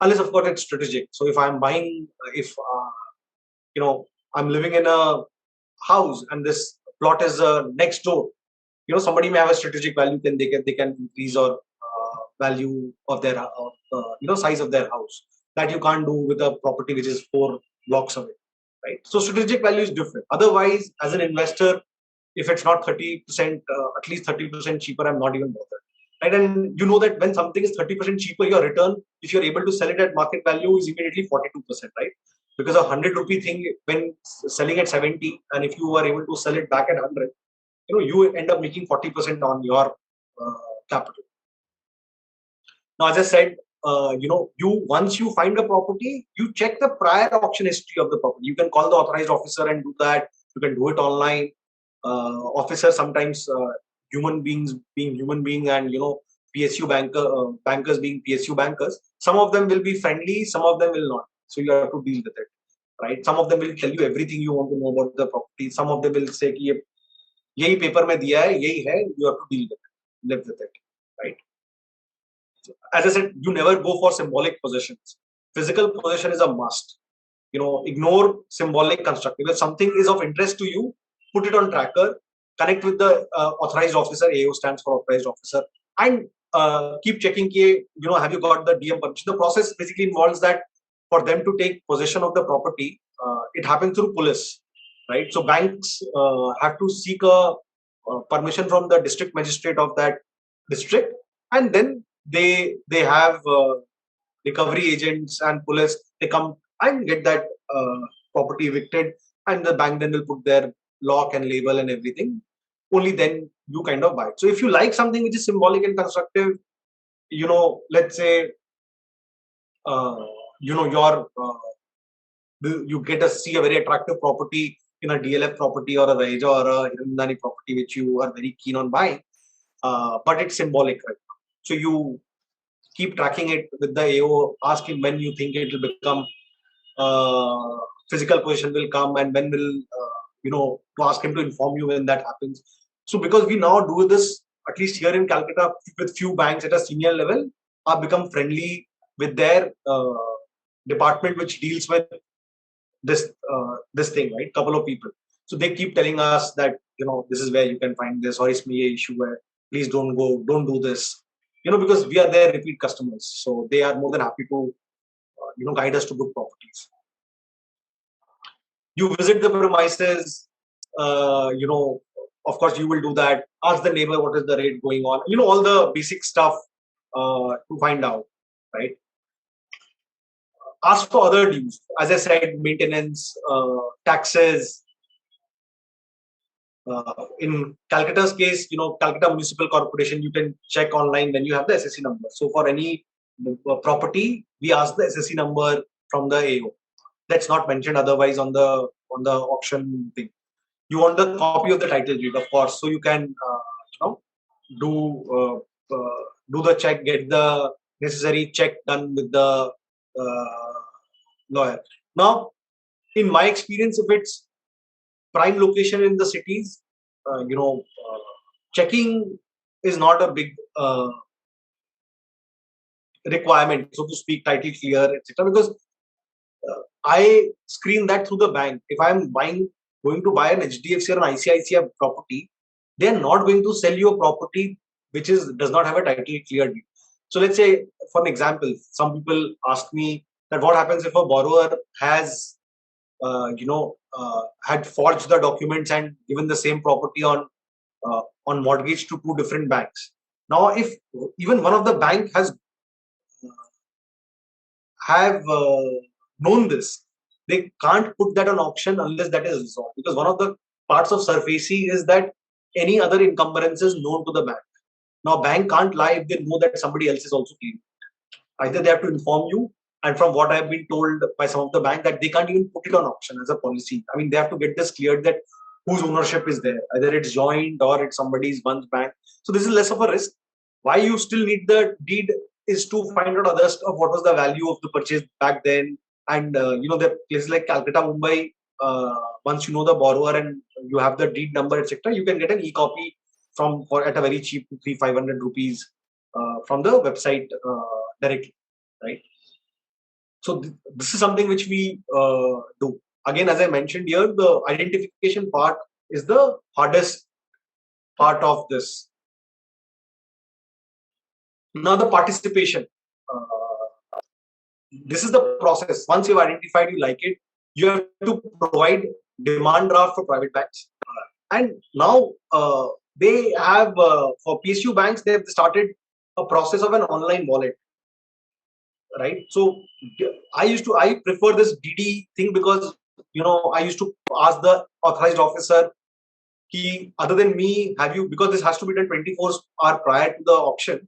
unless of course it's strategic. So if I'm buying, if I'm living in a house and this plot is next door, somebody may have a strategic value, then they can increase or value of their size of their house, that you can't do with a property which is 4 blocks away, right? So strategic value is different. Otherwise, as an investor, if it's not 30%, at least 30% cheaper, I'm not even bothered, right? And you know that when something is 30% cheaper, your return, if you're able to sell it at market value, is immediately 42%, right? Because a 100 rupee thing, when selling at 70, and if you are able to sell it back at 100, you end up making 40% on your capital. Now, as I said, you once you find a property, you check the prior auction history of the property. You can call the authorized officer and do that. You can do it online. Officers sometimes, human beings being human being, and bankers being PSU bankers. Some of them will be friendly, some of them will not. So you have to deal with it, right? Some of them will tell you everything you want to know about the property. Some of them will say कि यही paper में दिया है, यही है. You have to deal with it, live with it, right? As I said, you never go for symbolic possessions. Physical possession is a must. Ignore symbolic constructive. If something is of interest to you, put it on tracker, connect with the authorized officer. AO stands for authorized officer, and keep checking. Have you got the DM permission? The process basically involves that for them to take possession of the property, it happens through police, right? So banks have to seek a permission from the district magistrate of that district, and then they have recovery agents and police. They come and get that property evicted, and the bank then will put their lock and label and everything. Only then you kind of buy it. So if you like something which is symbolic and constructive, let's say you get to see a very attractive property in a DLF property or a Raja or a Hirandani property which you are very keen on buying, but it's symbolic, right? So you keep tracking it with the AO, ask him when you think it will become physical possession will come, and when will to ask him to inform you when that happens. So because we now do this, at least here in Calcutta, with few banks at a senior level, are become friendly with their department which deals with this thing, right? Couple of people. So they keep telling us that this is where you can find this, or it's me issue where please don't do this. Because we are their repeat customers, so they are more than happy to guide us to good properties. You visit the premises, of course you will do that. Ask the neighbor what is the rate going on, all the basic stuff to find out, right? Ask for other dues, as I said, maintenance, taxes. In Calcutta's case, Calcutta Municipal Corporation, you can check online when you have the SSC number. So for any property, we ask the SSC number from the AO. That's not mentioned otherwise on the auction thing. You want the copy of the title deed, of course, so you can do the check, get the necessary check done with the lawyer. Now, in my experience, if it's prime location in the cities, checking is not a big requirement, so to speak, title clear, etc. Because I screen that through the bank. If I'm going to buy an HDFC or an ICICI property, they are not going to sell you a property which does not have a title clear deed. So let's say, for an example, some people ask me that what happens if a borrower has had forged the documents and given the same property on mortgage to 2 different banks. Now, if even one of the bank have known this, they can't put that on auction unless that is resolved. Because one of the parts of SARFAESI is that any other encumbrance is known to the bank. Now, bank can't lie if they know that somebody else is also claiming. Either they have to inform you, and from what I've been told by some of the bank, that they can't even put it on auction as a policy. I mean, they have to get this cleared that whose ownership is there, either it's joint or it's somebody's one's bank. So this is less of a risk. Why you still need the deed is to find out other stuff. What was the value of the purchase back then? And the places like Calcutta, Mumbai, once you know the borrower and you have the deed number, etc., you can get an e-copy at a very cheap 300-500 rupees from the website directly, right? So this is something which we do. Again, as I mentioned here, the identification part is the hardest part of this. Now the participation. This is the process. Once you've identified you like it, you have to provide demand draft for private banks. And now they have, for PSU banks, they have started a process of an online wallet. Right. So I prefer this DD thing because, I used to ask the authorized officer, other than me, because this has to be done 24 hours prior to the auction.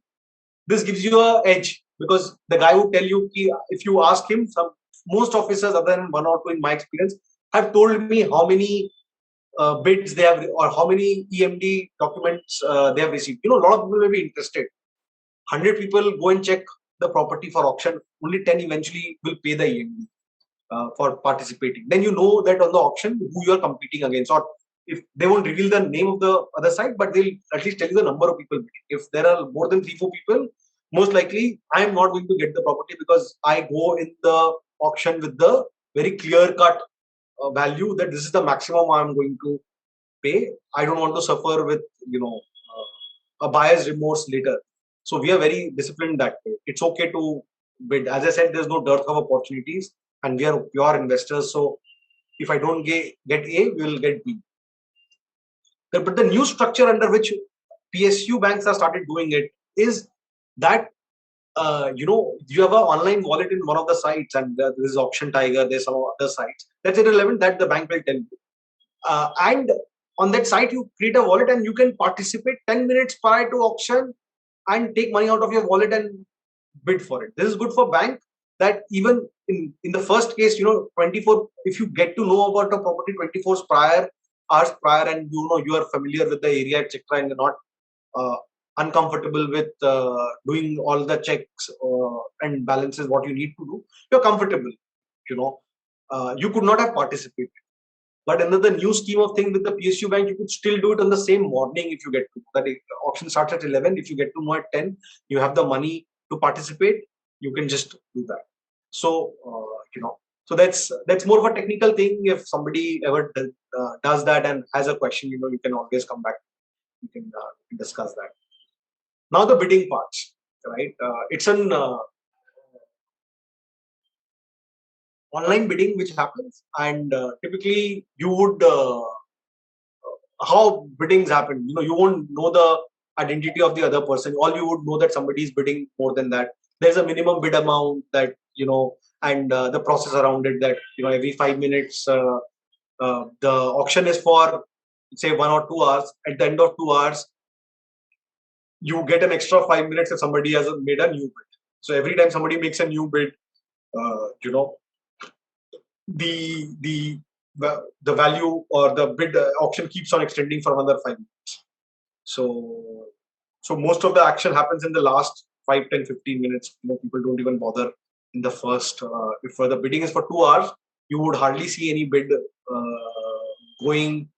This gives you a edge because the guy would tell you, if you ask him, most officers, other than one or two in my experience, have told me how many bids they have or how many EMD documents they have received. A lot of people may be interested. 100 people go and check the property for auction. Only 10 eventually will pay the EMD for participating. Then you know that on the auction who you are competing against, or if they won't reveal the name of the other side, but they'll at least tell you the number of people bidding. If there are more than 3-4 people, most likely I am not going to get the property because I go in the auction with the very clear-cut value that this is the maximum I am going to pay. I don't want to suffer with a buyer's remorse later. So we are very disciplined that way. It's okay to bid. As I said, there's no dearth of opportunities, and we are pure investors. So if I don't get A, we will get B. But the new structure under which PSU banks have started doing it is that you have an online wallet in one of the sites, and there is Auction Tiger, there's some other sites. That's irrelevant. That the bank will tell you. And on that site, you create a wallet and you can participate 10 minutes prior to auction and take money out of your wallet and bid for it. This is good for bank, that even in the first case, 24, if you get to know about a property 24 hours prior, and you are familiar with the area, etc., and you're not uncomfortable with doing all the checks and balances what you need to do, you're comfortable. You could not have participated. But under the new scheme of things with the PSU bank, you could still do it on the same morning if you get to. That auction starts at 11. If you get to know at 10, you have the money to participate. You can just do that. So so that's more of a technical thing. If somebody ever does that and has a question, you can always come back. You can discuss that. Now the bidding parts, right? It's an online bidding which happens, and typically you would how biddings happen. You won't know the identity of the other person. All you would know that somebody is bidding more than that. There's a minimum bid amount that and the process around it, that every 5 minutes the auction is for say 1 or 2 hours. At the end of 2 hours, you get an extra 5 minutes if somebody has made a new bid. So every time somebody makes a new bid, the value or the bid auction keeps on extending for another 5 minutes. So most of the action happens in the last 5, 10, 15 minutes. People don't even bother in the first. If the bidding is for 2 hours, you would hardly see any bid going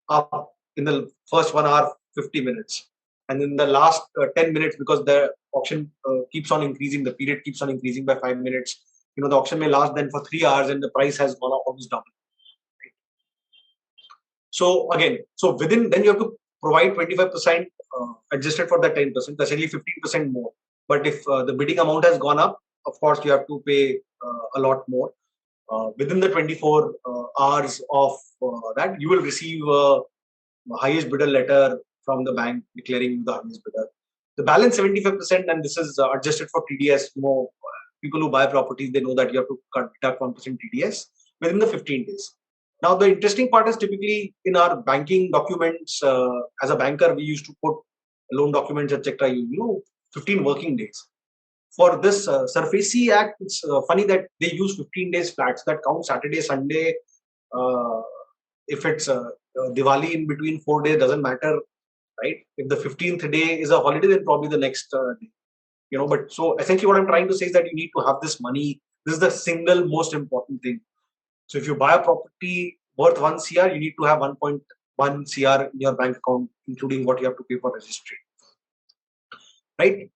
up in the first 1 hour, 50 minutes. And in the last 10 minutes, because the auction keeps on increasing, the period keeps on increasing by 5 minutes. The auction may last then for 3 hours and the price has gone up almost double. Right? So again, then you have to provide 25% adjusted for the 10%. That's only 15% more. But if the bidding amount has gone up, of course, you have to pay a lot more. Within the 24 hours of that, you will receive a highest bidder letter from the bank declaring the highest bidder. The balance 75%, and this is adjusted for TDS. People who buy properties, they know that you have to deduct 1% TDS. within the 15 days. Now, the interesting part is typically in our banking documents, as a banker, we used to put loan documents, etc. 15 working days. For this SARFAESI Act, it's funny that they use 15 days flat. So that counts Saturday, Sunday. Uh, if it's Diwali in between 4 days, doesn't matter, right? If the 15th day is a holiday, then probably the next day. But so essentially what I'm trying to say is that you need to have this money. This is the single most important thing. So if you buy a property worth 1 CR, you need to have 1.1 CR in your bank account, including what you have to pay for registry, right?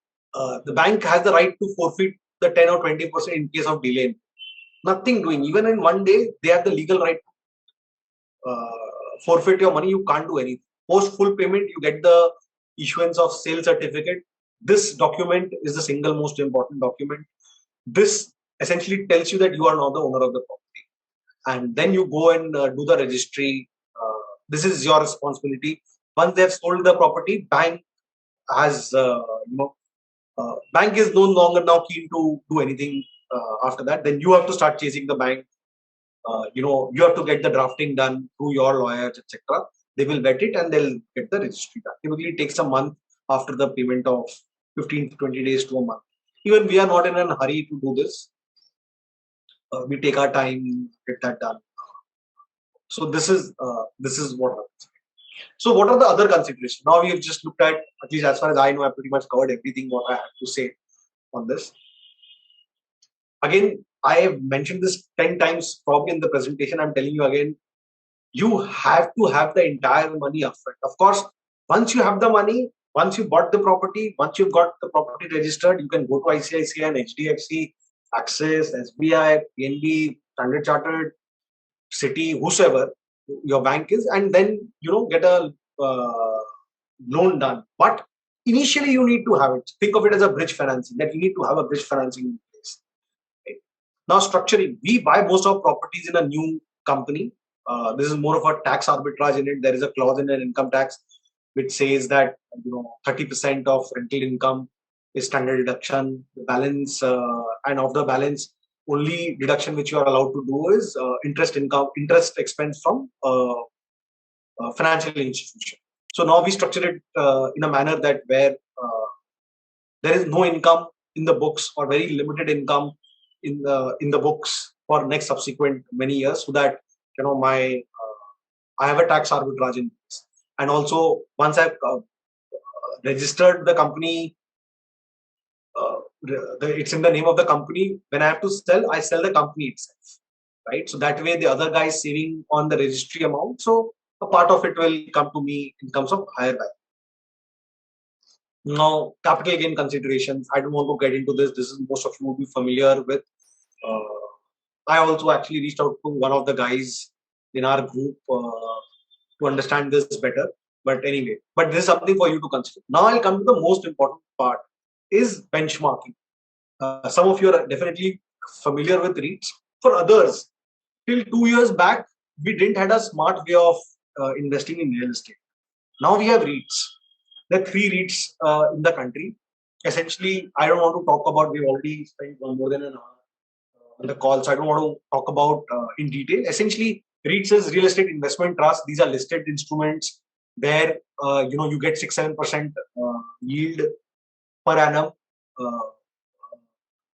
The bank has the right to forfeit the 10 or 20% in case of delay. Nothing doing. Even in 1 day, they have the legal right to forfeit your money. You can't do anything. Post full payment, you get the issuance of sale certificate. This document is the single most important document. This essentially tells you that you are now the owner of the property. And then you go and do the registry. This is your responsibility. Once they have sold the property, bank has, bank is no longer now keen to do anything after that. Then you have to start chasing the bank. You have to get the drafting done through your lawyers, etc. They will vet it and they'll get the registry done. Typically, it takes a month after the payment of 15 to 20 days to a month. Even we are not in a hurry to do this. We take our time, get that done. So this is what happens. So what are the other considerations? Now we have just looked at least as far as I know, I pretty much covered everything what I have to say on this. Again, I have mentioned this 10 times probably in the presentation. I'm telling you again, you have to have the entire money upfront. Of course, once you have the money, once you bought the property, once you've got the property registered, you can go to ICICI and HDFC, Axis, SBI, PNB, Standard Chartered, Citi, whosoever your bank is, and then get a loan done. But initially, you need to have it. Think of it as a bridge financing. That you need to have a bridge financing in place. Right? Now, structuring. We buy most of properties in a new company. This is more of a tax arbitrage in it. There is a clause in an income tax which says that 30% of rental income is standard deduction. The balance and of the balance, only deduction which you are allowed to do is interest expense from financial institution. So now we structure it in a manner that where there is no income in the books or very limited income in the books for next subsequent many years, so that I have a tax arbitrage in place. And also once I've registered the company, it's in the name of the company. When I have to sell, I sell the company itself, right? So that way the other guy is saving on the registry amount. So a part of it will come to me in terms of higher value. Now, capital gain considerations. I don't want to get into this. This is most of you will be familiar with. I also actually reached out to one of the guys in our group to understand this better. But anyway, this is something for you to consider. Now I'll come to the most important part, is benchmarking. Some of you are definitely familiar with REITs. For others, till 2 years back, we didn't have a smart way of investing in real estate. Now we have REITs. There are 3 REITs in the country. Essentially, I don't want to talk about, we've already spent more than an hour on the call, so I don't want to talk about in detail. Essentially, REITs is real estate investment trust. These are listed instruments where you get 6-7% yield per annum.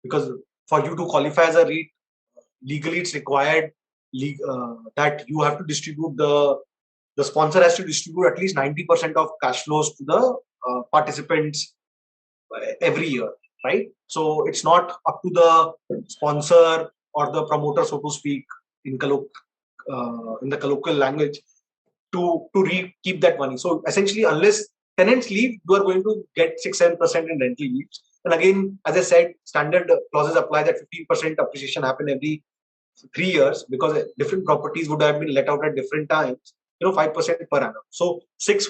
Because for you to qualify as a REIT, legally it's required that you have to distribute the sponsor has to distribute at least 90% of cash flows to the participants every year, right? So it's not up to the sponsor or the promoter, so to speak, in the colloquial language, to keep that money. So essentially, unless tenants leave, you are going to get 6-7% in rental yields. And again, as I said, standard clauses apply that 15% appreciation happen every 3 years, because different properties would have been let out at different times. 5% per annum. So 6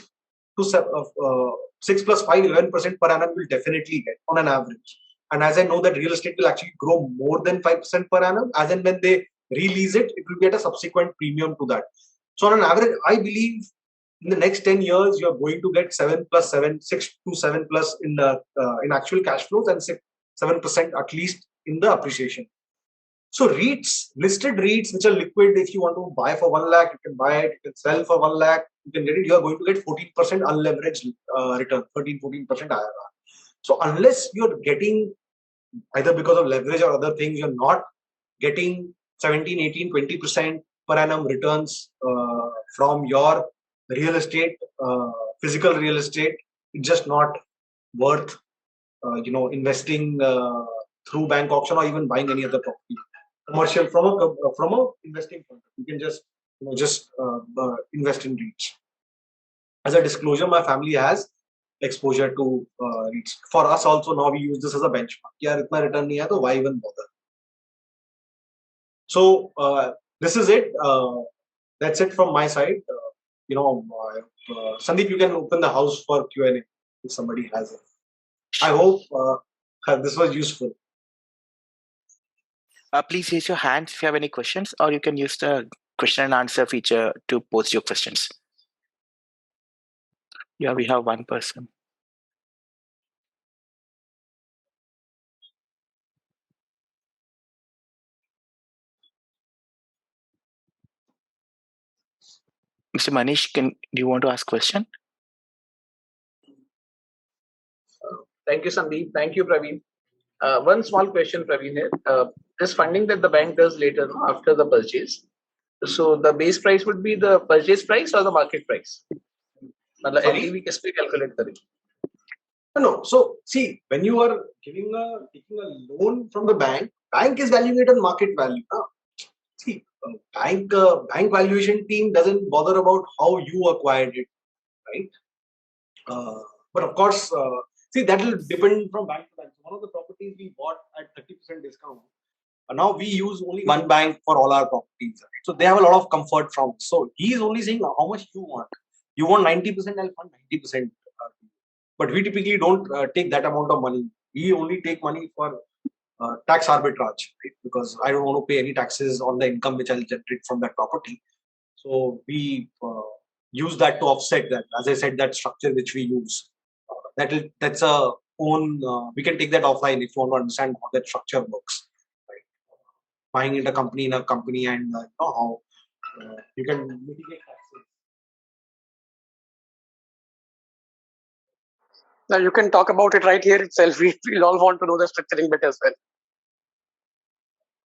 plus 5, 11% per annum will definitely get on an average. And as I know that real estate will actually grow more than 5% per annum, as and when they release it, it will get a subsequent premium to that. So on an average, I believe in the next 10 years, you are going to get 7 plus 7, 6 to 7 plus in actual cash flows, and 7% at least in the appreciation. So REITs, listed REITs, which are liquid, if you want to buy for 1 lakh, you can buy it, you can sell for 1 lakh, you can get it, you are going to get 14% unleveraged return, 13-14% IRR. So unless you're getting, either because of leverage or other things, you're not getting 17, 18, 20% per annum returns from your real estate, physical real estate, it's just not worth, investing through bank auction or even buying any other property. Commercial from a investing point of view, you can just invest in REITs. As a disclosure, my family has exposure to REITs. For us also, now we use this as a benchmark. Yeah, itna return nahi hai, to why even bother? So this is it. That's it from my side. Sandeep, you can open the house for Q&A if somebody has it. I hope this was useful. Please raise your hand if you have any questions, or you can use the question and answer feature to post your questions. Yeah, we have one person. Mr. Manish, do you want to ask a question? Thank you, Sandeep. Thank you, Praveen. One small question, Praveen, here. This funding that the bank does later after the purchase, so the base price would be the purchase price or the market price? LTV किस पे calculate करें? No. So see, when you are taking a loan from the bank is valuing it on market value. See, bank valuation team doesn't bother about how you acquired it, right? But of course, see, that will depend from bank to bank. One of the properties we bought at 30% discount. Now we use only one bank for all our properties. Right? So they have a lot of comfort from. So he is only saying how much you want. You want 90%, I'll fund 90%. But we typically don't take that amount of money. We only take money for tax arbitrage, right? Because I don't want to pay any taxes on the income which I'll generate from that property. So we use that to offset that. As I said, that structure which we use, that's a own. We can take that offline if you want to understand how that structure works. Right? Buying in a company and how you can mitigate taxes. Now you can talk about it right here itself. We all want to know the structuring bit as well.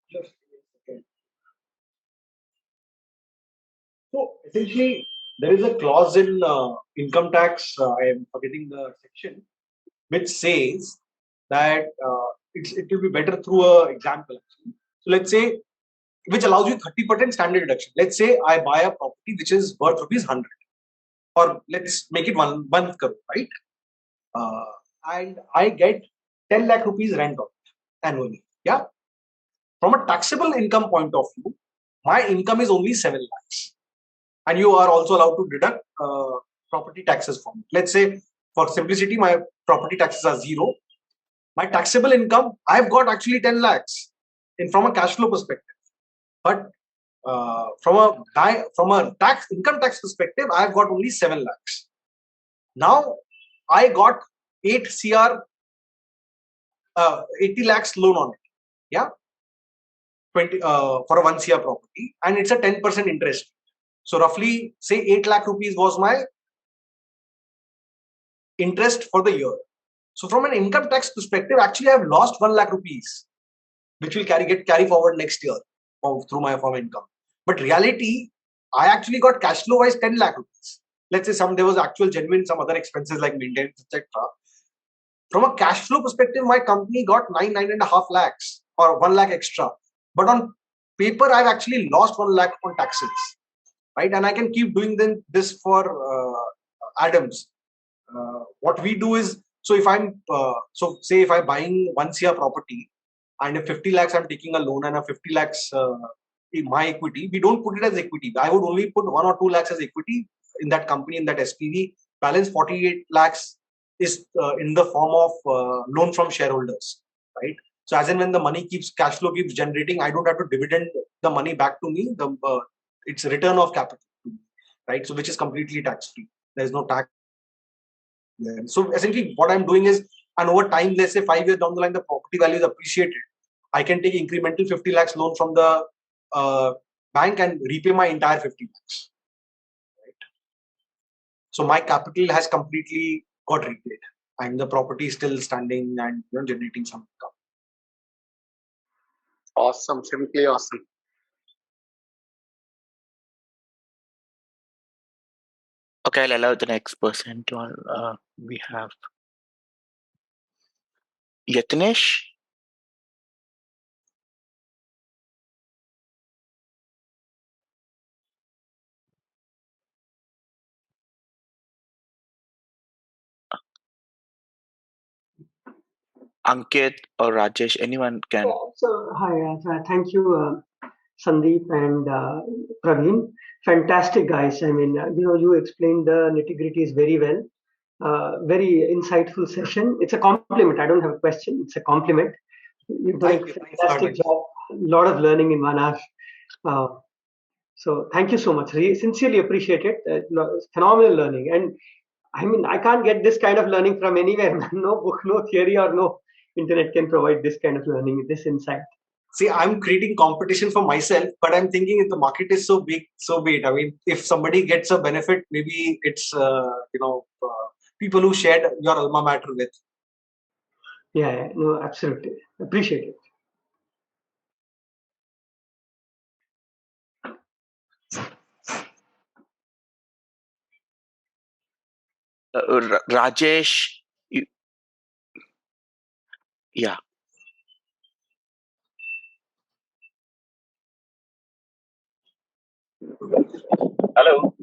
Just okay. So essentially, there is a clause in income tax. I am forgetting the section, which says that it will be better through a example. So let's say, which allows you 30% standard deduction. Let's say I buy a property which is worth rupees 100, or let's make it 1 crore, right? And I get 10 lakh rupees rent on it annually. Yeah. From a taxable income point of view, my income is only 7 lakhs. And you are also allowed to deduct property taxes from it. Let's say, for simplicity, my property taxes are 0. My taxable income, I've got actually 10 lakhs from a cash flow perspective. But from a income tax perspective, I've got only 7 lakhs. Now, I got 8 CR, 80 lakhs loan on it. Yeah. 20 for a 1 CR property, and it's a 10% interest. So roughly, say 8 lakh rupees was my interest for the year. So from an income tax perspective, actually I've lost 1 lakh rupees, which will carry forward next year through my income. But reality, I actually got cash flow wise 10 lakh rupees. Let's say there was actual genuine some other expenses like maintenance, etc. From a cash flow perspective, my company got 9.5 lakhs or 1 lakh extra. But on paper, I've actually lost 1 lakh on taxes. Right, and I can keep doing this for Adams. What we do is, so if I'm say if I'm buying 1 CR property, and if 50 lakhs I'm taking a loan and a 50 lakhs in my equity, we don't put it as equity. I would only put 1 or 2 lakhs as equity in that company, in that SPV. Balance 48 lakhs is in the form of loan from shareholders, right? So as and when the cash flow keeps generating, I don't have to dividend the money back to me. It's a return of capital, right? So which is completely tax free. There's no tax there. So essentially what I'm doing is, and over time, let's say 5 years down the line, the property value is appreciated. I can take incremental 50 lakhs loan from the bank and repay my entire 50 lakhs. Right? So my capital has completely got repaid, and the property is still standing and generating some income. Awesome, simply awesome. Okay, I'll allow the next person to. We have Yatnesh. Ankit or Rajesh, anyone can. So, hi, thank you, Sandeep and Praveen. Fantastic guys. I mean, you explained the nitty-gritties very well. Very insightful session. It's a compliment. I don't have a question. It's a compliment. You've done Thank a you. Thanks for fantastic having me. job. A lot of learning in 1 hour. So thank you so much. Really, sincerely appreciate it. Phenomenal learning. And I mean, I can't get this kind of learning from anywhere. No book, no theory, or no internet can provide this kind of learning, this insight. See, I'm creating competition for myself, but I'm thinking if the market is so big, so be it. I mean, if somebody gets a benefit, maybe it's people who shared your alma mater with. Yeah, no, absolutely. Appreciate it. Rajesh, yeah. Hello.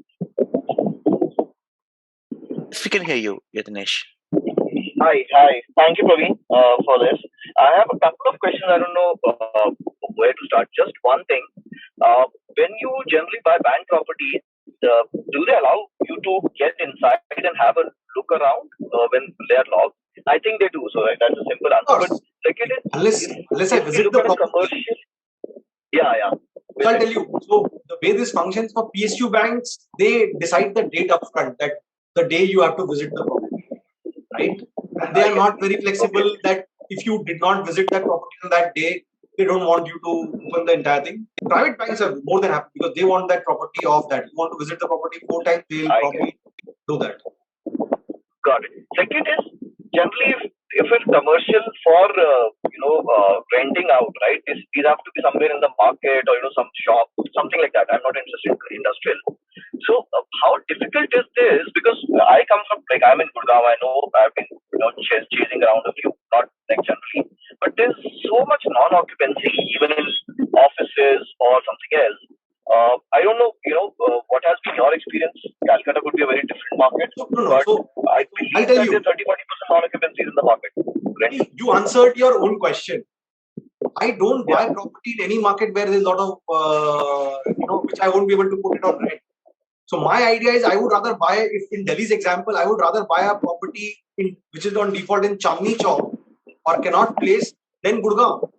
If we can hear you, Yatnesh. Hi. Thank you, Praveen, for this. I have a couple of questions. I don't know where to start. Just one thing. When you generally buy bank properties, do they allow you to get inside and have a look around when they are locked? I think they do. So that's a simple Of answer. But course, second is, unless I if we visit look the at a property. commercial, yeah. So I'll tell you. So the way this functions for PSU banks, they decide the date upfront, that the day you have to visit the property, right? And they are not very flexible that if you did not visit that property on that day, they don't want you to open the entire thing. Private banks are more than happy because they want that property off that. You want to visit the property 4 times, they'll probably do that. Got it. Second is generally if it's commercial for renting out, right? These have to be somewhere in the market or some shop, something like that. I'm not interested in industrial. So how difficult is this? Because I come from I'm in Gurgaon. I know I've been chasing around a few, not like generally, but there's so much non-occupancy even in offices or something else. I don't know, what has been your experience? Calcutta could be a very different market, No. but So I I'll believe tell that you. there's 30-40% non-occupancies in the market. Right? You answered your own question. I don't buy property in any market where there's a lot of, which I won't be able to put it on rent. So my idea is I would rather buy, if in Delhi's example, I would rather buy a property which is on default in Chandni Chowk or Connaught Place than Gurgaon.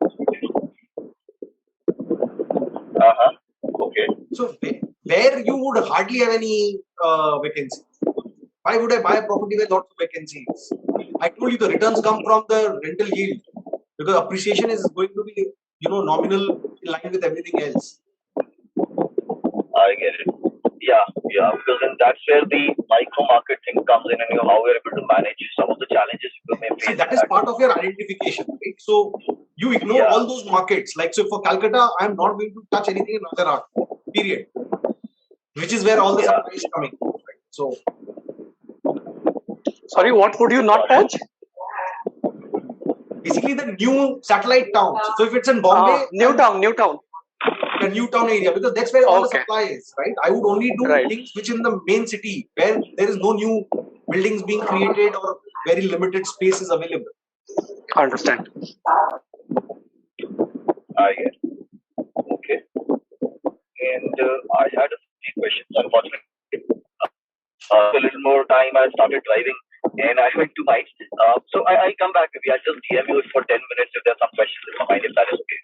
Okay. So where you would hardly have any vacancies. Why would I buy a property with lots of vacancies? I told you the returns come from the rental yield because appreciation is going to be nominal in line with everything else. I get it. Yeah, because then that's where the micro market thing comes in and how we're able to manage some of the challenges you may face. See, that is part of your identification, right? So you ignore all those markets. Like, so for Calcutta, I'm not going to touch anything in Rajarhat, period. Which is where all the supply is coming. Right? So, Sorry, what would you not touch? basically the new satellite towns. So if it's in Bombay, Newtown. The Newtown area, because that's where all the supply is, right? I would only do things which in the main city where there is no new buildings being created or very limited space is available. Understand. I get it. Okay. And I had a few questions. Unfortunately, a little more time. I started driving and I went to night. So I'll come back. Maybe I'll just DM you for 10 minutes if there's some questions in my mind, if that is okay.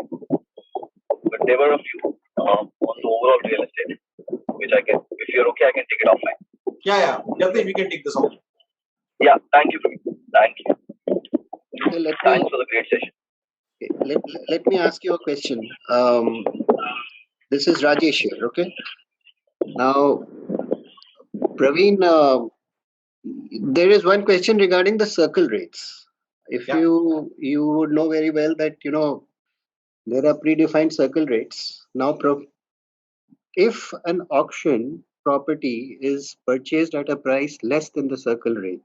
But there were a few on the overall real estate, which I can, if you're okay, I can take it offline. Yeah. Definitely we can take this offline. Yeah, thank you. Thank you. Thanks for the great session. Let me ask you a question. This is Rajesh here. Okay. Now, Praveen, there is one question regarding the circle rates. If Yeah. you would know very well that there are predefined circle rates. Now, if an auction property is purchased at a price less than the circle rate.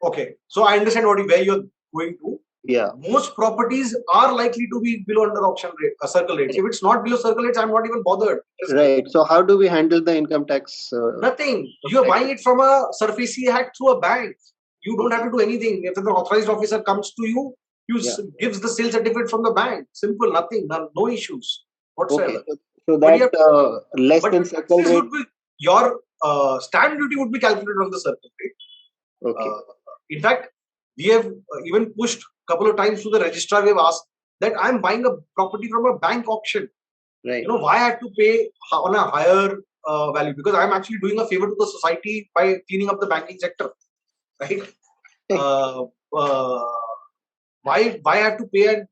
Okay. So I understand where you're going to. Yeah. Most properties are likely to be below under auction rate, circle rates. If it's not below circle rates, I'm not even bothered. Right. So how do we handle the income tax? Nothing. You're buying it from a SARFAESI hack through a bank. You don't have to do anything. If the authorized officer comes to you, gives the sale certificate from the bank. Simple. Nothing. No issues whatsoever. Okay. So that less than circle rate. Your stamp duty would be calculated on the circle rate. Okay. In fact, we have even pushed a couple of times to the registrar. We have asked that I'm buying a property from a bank auction. Right. Why I have to pay on a higher value? Because I'm actually doing a favor to the society by cleaning up the banking sector, right? Why I have to pay at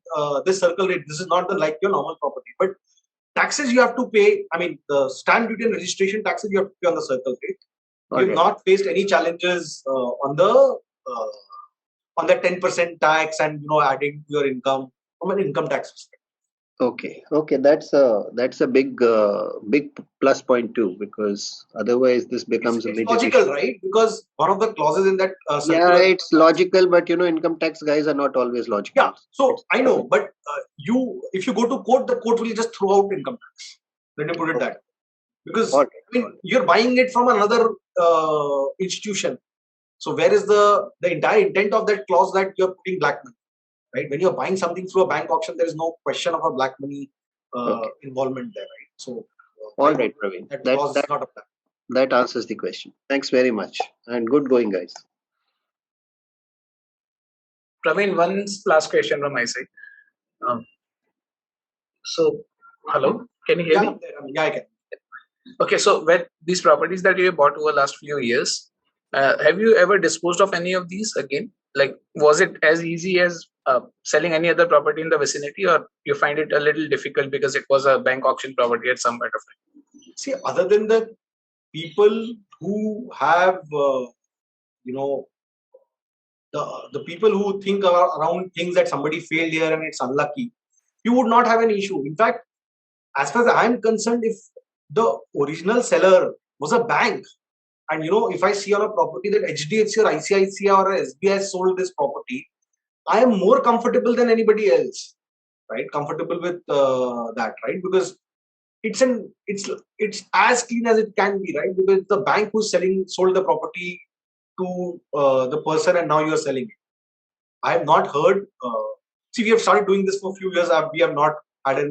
this circle rate? This is not like your normal property, but taxes you have to pay. I mean, the stamp duty and registration taxes you have to pay on the circle rate. We've not faced any challenges on that 10% tax and adding to your income from an income tax perspective. Okay, that's a big plus point too, because otherwise this becomes it's a major logical, issue. Right? Because one of the clauses in that circular, it's logical, but income tax guys are not always logical. Yeah, so I know, but if you go to court, the court will just throw out income tax. Let me put it that way. Because you're buying it from another institution. So where is the entire intent of that clause that you're putting black money? Right? When you're buying something through a bank auction, there is no question of a black money involvement there, right? So, all right, Praveen. That clause is not a black. That answers the question. Thanks very much, and good going, guys. Praveen, one last question from my side. So, hello, can you hear me? Yeah, I can. Okay, so when these properties that you bought over the last few years, have you ever disposed of any of these again? Like, was it as easy as selling any other property in the vicinity, or you find it a little difficult because it was a bank auction property at some point of time? See, other than the people who have, the people who think around things that somebody failed here and it's unlucky, you would not have an issue. In fact, as far as I'm concerned, if the original seller was a bank, and if I see on a property that HDFC or ICICI or SBI has sold this property, I am more comfortable than anybody else, right? Comfortable with that, right? Because it's as clean as it can be, right? Because the bank who's sold the property to the person, and now you're selling it. I have not heard. See, we have started doing this for a few years. We have not had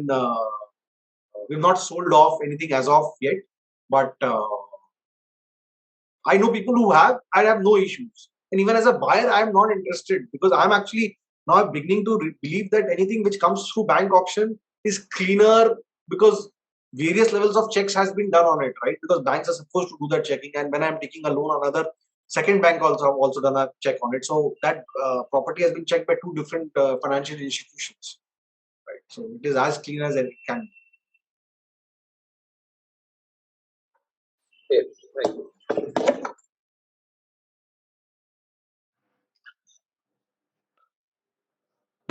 we've not sold off anything as of yet, but I know people who have. I have no issues, and even as a buyer, I am not interested, because I'm actually now beginning to believe that anything which comes through bank auction is cleaner, because various levels of checks has been done on it, right? Because banks are supposed to do that checking, and when I'm taking a loan, another second bank also done a check on it. So that property has been checked by two different financial institutions, right? So it is as clean as it can be. Yes, thank you.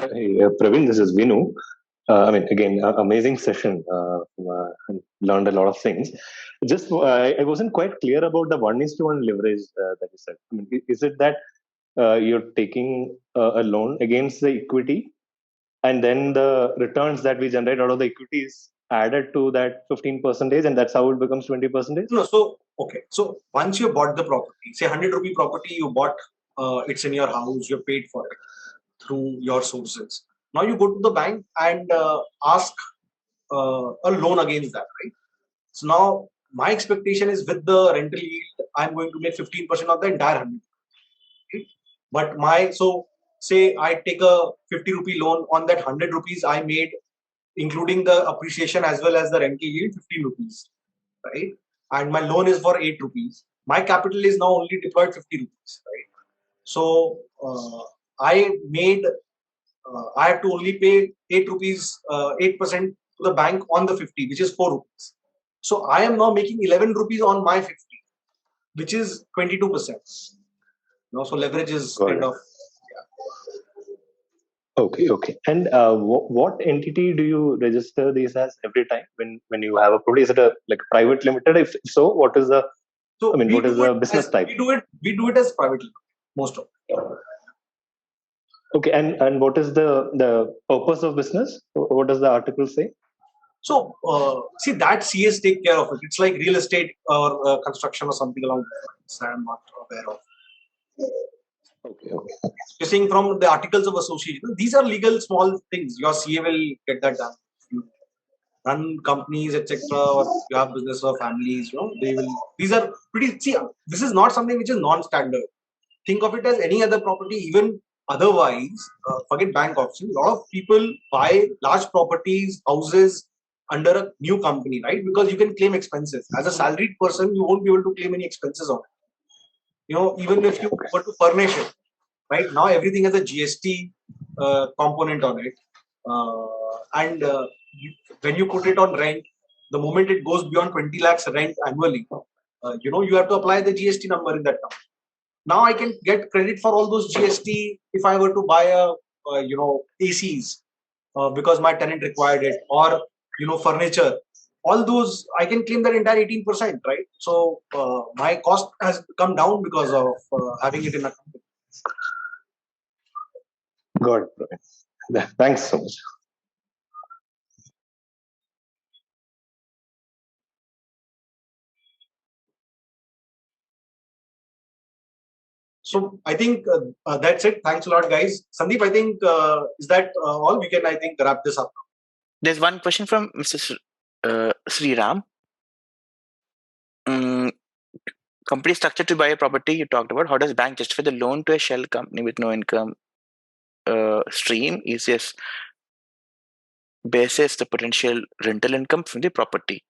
Hey, Praveen, this is Vinu. Again, amazing session. Learned a lot of things. Just, I wasn't quite clear about the 1:1 leverage that you said. Is it that you're taking a loan against the equity, and then the returns that we generate out of the equity is added to that 15%, and that's how it becomes 20%? No, so okay. So once you bought the property, say 100 rupee property, you bought, it's in your house, you paid for it through your sources. Now you go to the bank and ask a loan against that, right? So now my expectation is, with the rental yield, I'm going to make 15% of the entire 100. Right? But say I take a 50 rupee loan, on that 100 rupees I made, including the appreciation as well as the rental yield, 15 rupees, right? And my loan is for 8 rupees. My capital is now only deployed 50 rupees, right? So I made I have to only pay 8 rupees, 8% to the bank on the 50, which is 4 rupees. So I am now making 11 rupees on my 50, which is 22%. So leverage is Got kind it. of. Okay, okay. And what entity do you register these as every time when you have a property? Is it a like private limited? If so, what is the So what is the business type? we do it as privately, most of it. Okay, and what is the purpose of business? What does the article say? So see that CS take care of it. It's like real estate or construction or something along those lines. I'm not aware of. Okay, okay. You're saying from the articles of association, these are legal small things. Your CA will get that done. You run companies, etc., or you have business or families, they will. These are pretty. See, this is not something which is non-standard. Think of it as any other property, even otherwise. Forget bank option. A lot of people buy large properties, houses under a new company, right? Because you can claim expenses. As a salaried person, you won't be able to claim any expenses on it. Even if you were to furnish it. Right now, everything has a GST component on it, and when you put it on rent, the moment it goes beyond 20 lakhs rent annually, you have to apply the GST number in that company. Now I can get credit for all those GST if I were to buy ACs because my tenant required it, or furniture. All those I can claim that entire 18%, right? So my cost has come down because of having it in a company. Got it. Thanks so much. So I think that's it. Thanks a lot, guys. Sandeep, I think is that all? We can, I think, wrap this up. There's one question from Mr. Sri Ram. Company structure to buy a property you talked about. How does bank justify the loan to a shell company with no income stream? Is yes basis the potential rental income from the property?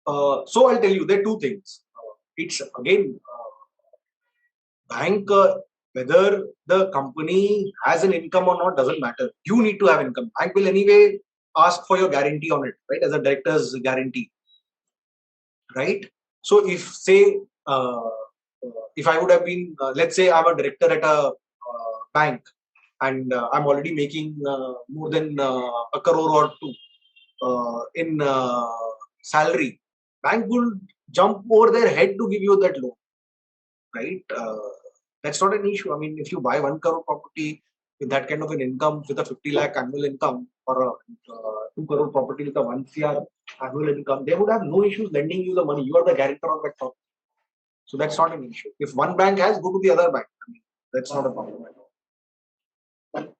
So I'll tell you, there are two things. It's again bank. Whether the company has an income or not doesn't matter. You need to have income. Bank will anyway ask for your guarantee on it, right? As a director's guarantee, right? So if I would have been, let's say I'm a director at a bank and I'm already making more than a crore or two in salary, bank will jump over their head to give you that loan, right? That's not an issue. I mean, if you buy 1 crore property with that kind of an income, with a 50 lakh annual income, or a 2 crore property with a 1 CR annual income, they would have no issues lending you the money. You are the guarantor of that property. So that's not an issue. If one bank has, go to the other bank. I mean, that's not a problem at all.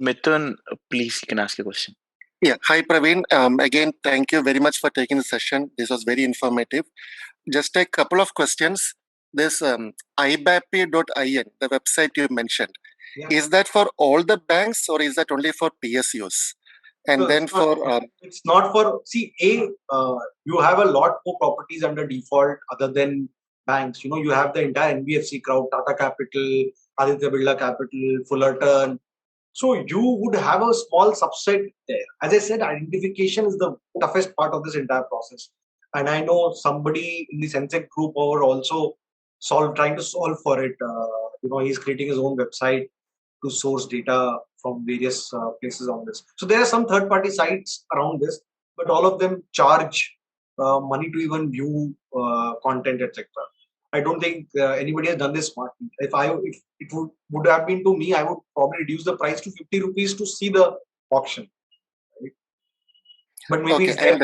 Mithun, please, you can ask your question. Yeah. Hi, Praveen. Again, thank you very much for taking the session. This was very informative. Just a couple of questions. This ibapi.in, the website you mentioned, is that for all the banks or is that only for PSUs? And No, then it's not for, see, you have a lot more properties under default other than banks. You have the entire NBFC crowd, Tata Capital, Aditya Birla Capital, Fullerton. So you would have a small subset there. As I said, identification is the toughest part of this entire process. And I know somebody in the Sensec group are also trying to solve for it. He's creating his own website to source data from various places on this. So there are some third-party sites around this, but all of them charge money to even view content, etc. I don't think anybody has done this smartly. If it would have been to me, I would probably reduce the price to 50 rupees to see the auction. Right? But maybe it's there.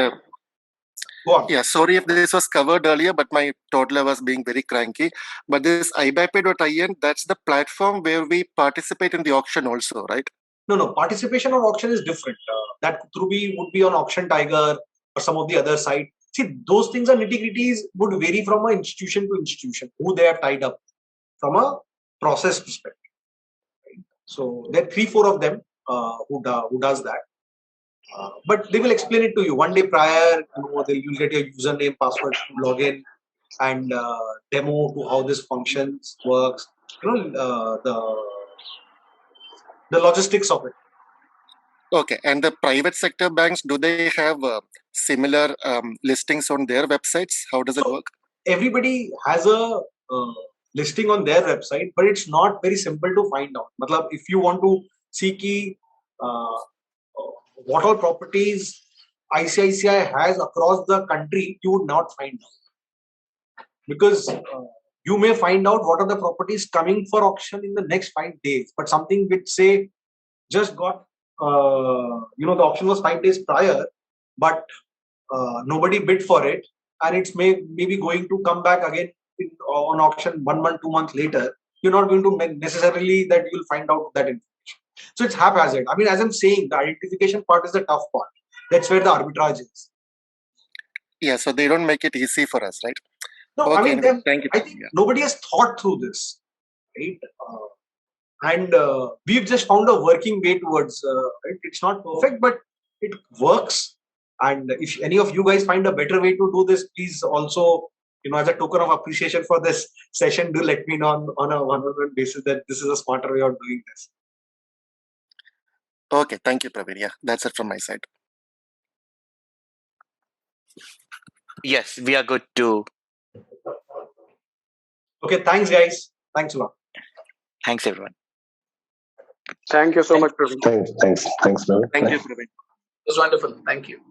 Go on. Yeah, sorry if this was covered earlier, but my toddler was being very cranky. But this ibapi.in, that's the platform where we participate in the auction also, right? No. Participation on auction is different. That would be on Auction Tiger or some of the other sites. See, those things are nitty-gritties would vary from an institution to institution, who they have tied up from a process perspective. Right? So there are 3-4 of them who does that. But they will explain it to you one day prior. You'll get your username, password to log in, and demo to how this functions, works. The logistics of it. Okay, and the private sector banks, do they have similar listings on their websites? How does it work? Everybody has a listing on their website, but it's not very simple to find out. Matlab, if you want to see what all properties ICICI has across the country, you would not find out, because you may find out what are the properties coming for auction in the next 5 days, but something which say just got the auction was 5 days prior, but nobody bid for it, and it's maybe going to come back again on auction 1 month, 2 months later. You're not going to necessarily that you'll find out that information. So it's haphazard. I mean, as I'm saying, the identification part is the tough part. That's where the arbitrage is. Yeah, so they don't make it easy for us, right? No, okay, I mean, anyway, thank you. I think nobody has thought through this, right? And we've just found a working way towards it. It's not perfect, but it works. And if any of you guys find a better way to do this, please also, as a token of appreciation for this session, do let me know on a one-on-one basis that this is a smarter way of doing this. Okay, thank you, Praveen. Yeah, that's it from my side. Yes, we are good too. Okay, thanks, guys. Thanks a lot. Thanks, everyone. Thank you so much, Praveen. Thanks, Praveen. Thank you, Praveen. It was wonderful. Thank you.